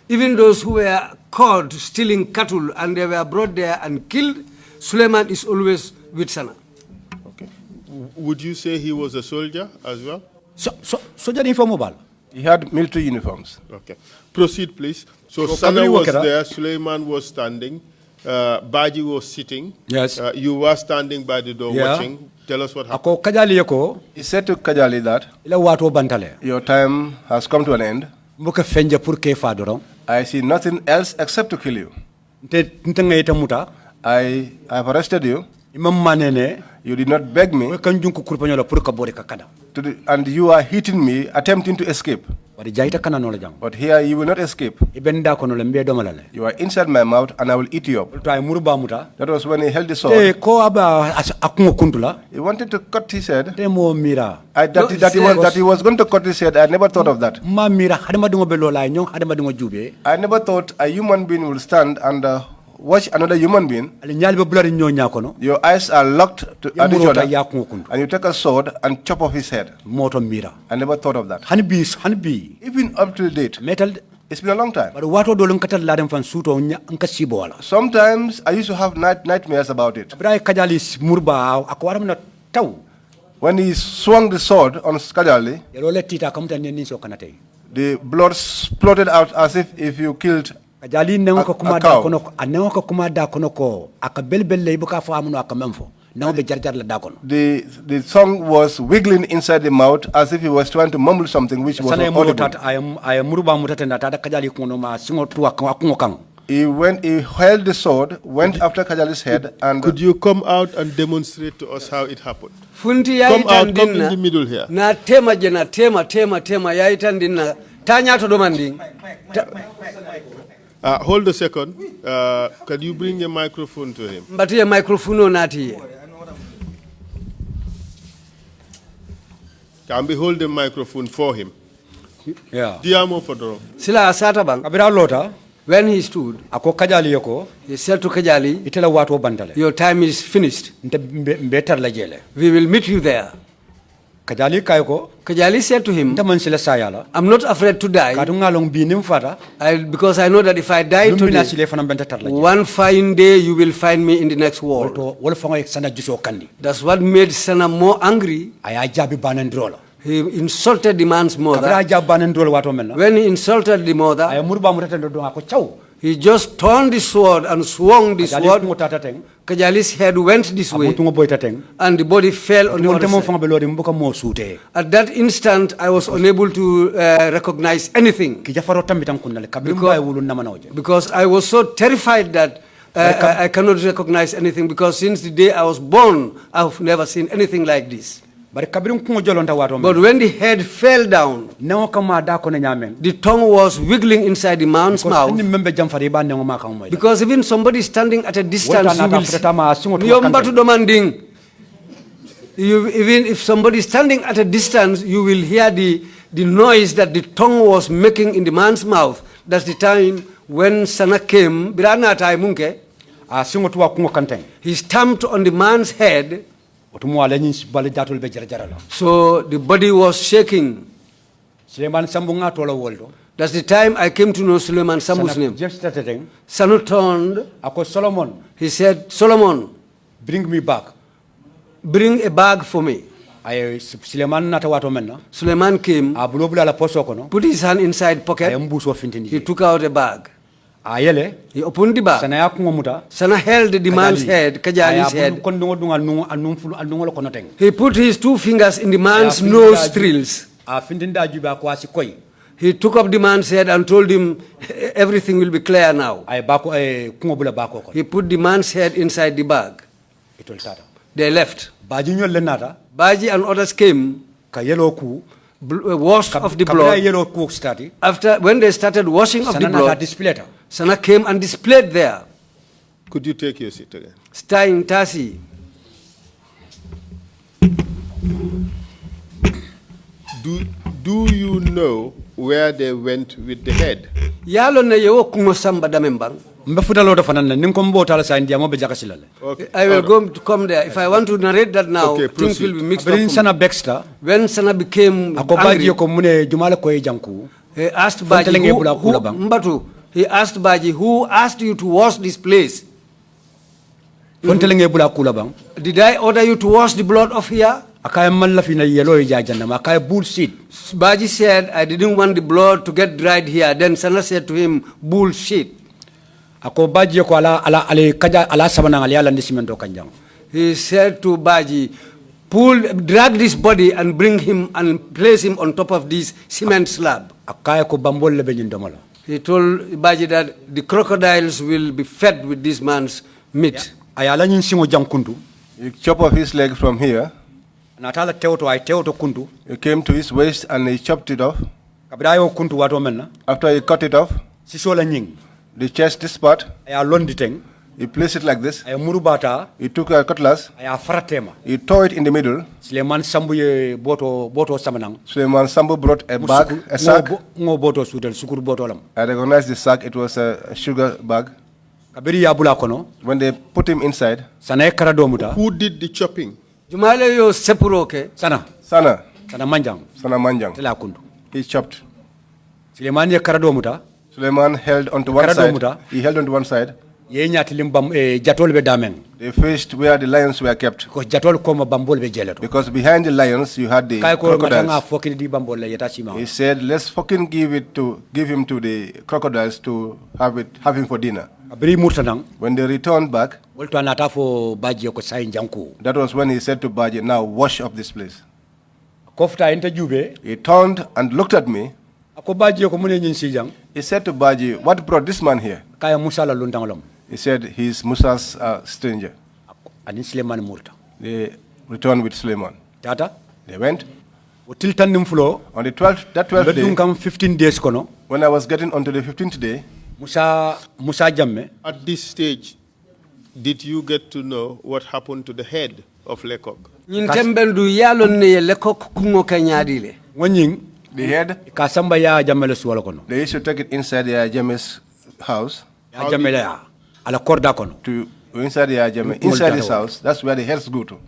even those who were caught stealing cattle and they were brought there and killed, Suleiman is always with Sana. Okay. Would you say he was a soldier as well? He had military uniforms. Okay. Proceed, please. So Sana was there, Suleiman was standing, Baji was sitting. Yes. You were standing by the door watching. Tell us what happened. He said to Kajali that your time has come to an end. I see nothing else except to kill you. I have arrested you. You did not beg me. And you are hitting me, attempting to escape. But here you will not escape. You are inside my mouth and I will eat you up. That was when he held the sword. He wanted to cut his head. That he was going to cut his head. I never thought of that. I never thought a human being will stand and watch another human being. Your eyes are locked at each other, and you take a sword and chop off his head. I never thought of that. Even up to date, it's been a long time. Sometimes I used to have nightmares about it. When he swung the sword on Skajali, the blood spluttered out as if you killed a cow. The tongue was wiggling inside the mouth as if he was trying to mumble something which was not audible. He held the sword, went after Kajali's head, and... Could you come out and demonstrate to us how it happened? Come out, come in the middle here. Na tema jena tema ya itandina tanya to demanding. Hold a second. Can you bring a microphone to him? But a microphone nati. Can we hold the microphone for him? Yeah. Diamo Fodoro. Sila asata bang. Kabira lota. When he stood, ako Kajali yoko. He said to Kajali, itela watu bandale. Your time is finished. Better la jele. We will meet you there. Kajali kayoko. Kajali said to him, I'm not afraid to die. Because I know that if I die today, one fine day you will find me in the next world. That's what made Sana more angry. He insulted the man's mother. When he insulted the mother, he just turned the sword and swung the sword. Kajali's head went this way, and the body fell on the other side. At that instant, I was unable to recognize anything. Because I was so terrified that I cannot recognize anything, because since the day I was born, I've never seen anything like this. But when the head fell down, the tongue was wiggling inside the man's mouth. Because even somebody standing at a distance, even if somebody standing at a distance, you will hear the noise that the tongue was making in the man's mouth. That's the time when Sana came. He stamped on the man's head. So the body was shaking. That's the time I came to know Suleiman Sambu's name. Sanu turned. He said, Solomon, bring me back. Bring a bag for me. Suleiman came, put his hand inside pocket. He took out a bag. He opened the bag. Sana held the man's head, Kajali's head. He put his 2 fingers in the man's nostrils. He took up the man's head and told him, everything will be clear now. He put the man's head inside the bag. They left. Baji and others came, washed of the blood. After, when they started washing of the blood, Sana came and displayed there. Could you take your seat again? Stein Tasi. Do you know where they went with the head? Yalo na yewo kungo samba damembang. Okay. I will go to come there. If I want to narrate that now, okay, things will be mixed up. When Sana became angry, he asked Baji, he asked Baji, who asked you to wash this place? Did I order you to wash the blood of here? Baji said, I didn't want the blood to get dried here. Then Sana said to him, bullshit. He said to Baji, drag this body and bring him and place him on top of this cement slab. He told Baji that the crocodiles will be fed with this man's meat. Ayala nyin singo jam kundu. He chopped off his leg from here. Natala teoto ay teoto kundu. He came to his waist and he chopped it off. Kabidayo kundu wato menna. After he cut it off, sisola nying. The chest, this part, aya londi teng. He placed it like this. Aya murubata. He took a cutlass. Aya faratema. He tore it in the middle. Suleiman Sambu ye boto samanang. Suleiman Sambu brought a bag, a sack. Ngo boto sudel sukur boto lam. I recognized the sack. It was a sugar bag. Kabiri yabula kono. When they put him inside. Sana karadomuta. Who did the chopping? Jumale yo sepuroke. Sana manjang. Sana manjang. Tela kundu. He chopped. Suleiman ye karadomuta. Suleiman held onto one side. He held onto one side. They faced where the lions were kept. Because behind the lions you had the crocodiles. He said, let's fucking give him to the crocodiles to have him for dinner. When they returned back, that was when he said to Baji, now wash up this place. He turned and looked at me. He said to Baji, what brought this man here? He said, he's Musa's stranger. They returned with Suleiman. They went. On the 12th day, 15 days kono. When I was getting onto the 15th day, Musa Jamme. At this stage, did you get to know what happened to the head of Lekok? The head, they used to take it inside the Jame's house. To inside the Jame, inside his house, that's where the heads go to.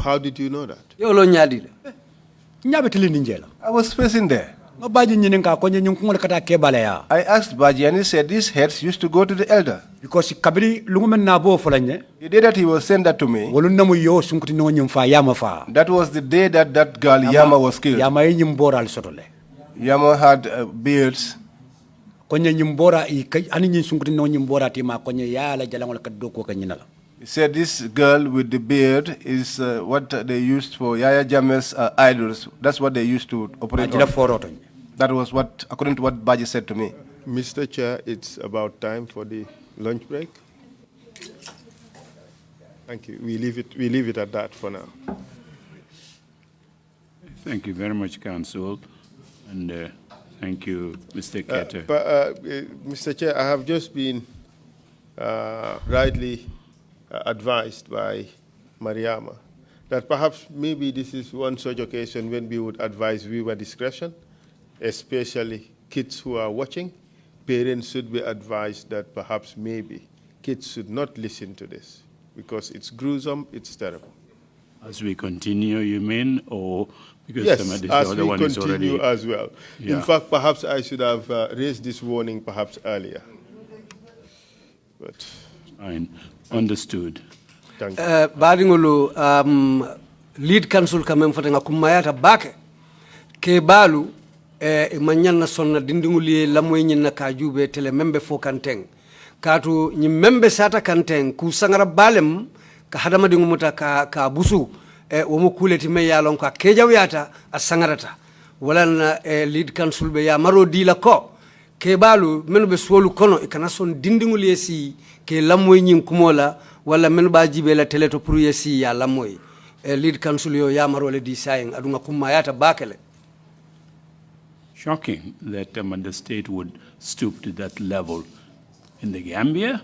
How did you know that? I was facing there. I asked Baji and he said these heads used to go to the elder. Because the day that he was sent that to me, that was the day that girl Yama was killed. Yama had beards. He said this girl with the beard is what they used for Yaya Jame's idols. That's what they used to operate on. That was what, according to what Baji said to me. Mr. Chair, it's about time for the lunch break. Thank you. We leave it at that for now. Thank you very much, Council, and thank you, Mr. Keter. Mr. Chair, I have just been rightly advised by Mariama that perhaps maybe this is one such occasion when we would advise viewer discretion, especially kids who are watching. Parents should be advised that perhaps maybe kids should not listen to this because it's gruesome, it's terrible. As we continue, you mean, or because yes, the as other we one continue is already as well. Yeah. In fact, perhaps I should have raised this warning perhaps earlier. But fine, understood. Thank you. Baringulu lead council kamem fatenga kumayata bake ke balu manyanna sonna dindinguli lamoy nyina kajube tele membe fo kanteng katu nyi membe sata kanteng ku sangara balem ka hadama dingu muta ka busu womo kuleti me yalon ka kejawyata a sangarata wala na lead council be ya maro dila ko ke balu menu be solu kono e kana son dindinguli yesi ke lamoy nyin kumola wala menu ba jibe la teleto pour yesi ya lamoy lead council yo ya maro le di saying adunga kumayata bakele. Shocking that the state would stoop to that level. In the Gambia?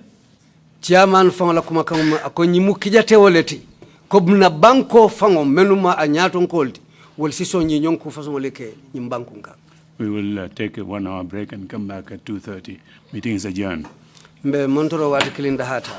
Chairman fangala kuma kama akonyi mukijate woleti kobna banko fango menuma anyato nkoldi wol siso nyi nyonku faso leke nyimbanku nga. We will take a 1 hour break and come back at 2:30. Meeting is adjourned. Mbe montoro wati kilinda hata.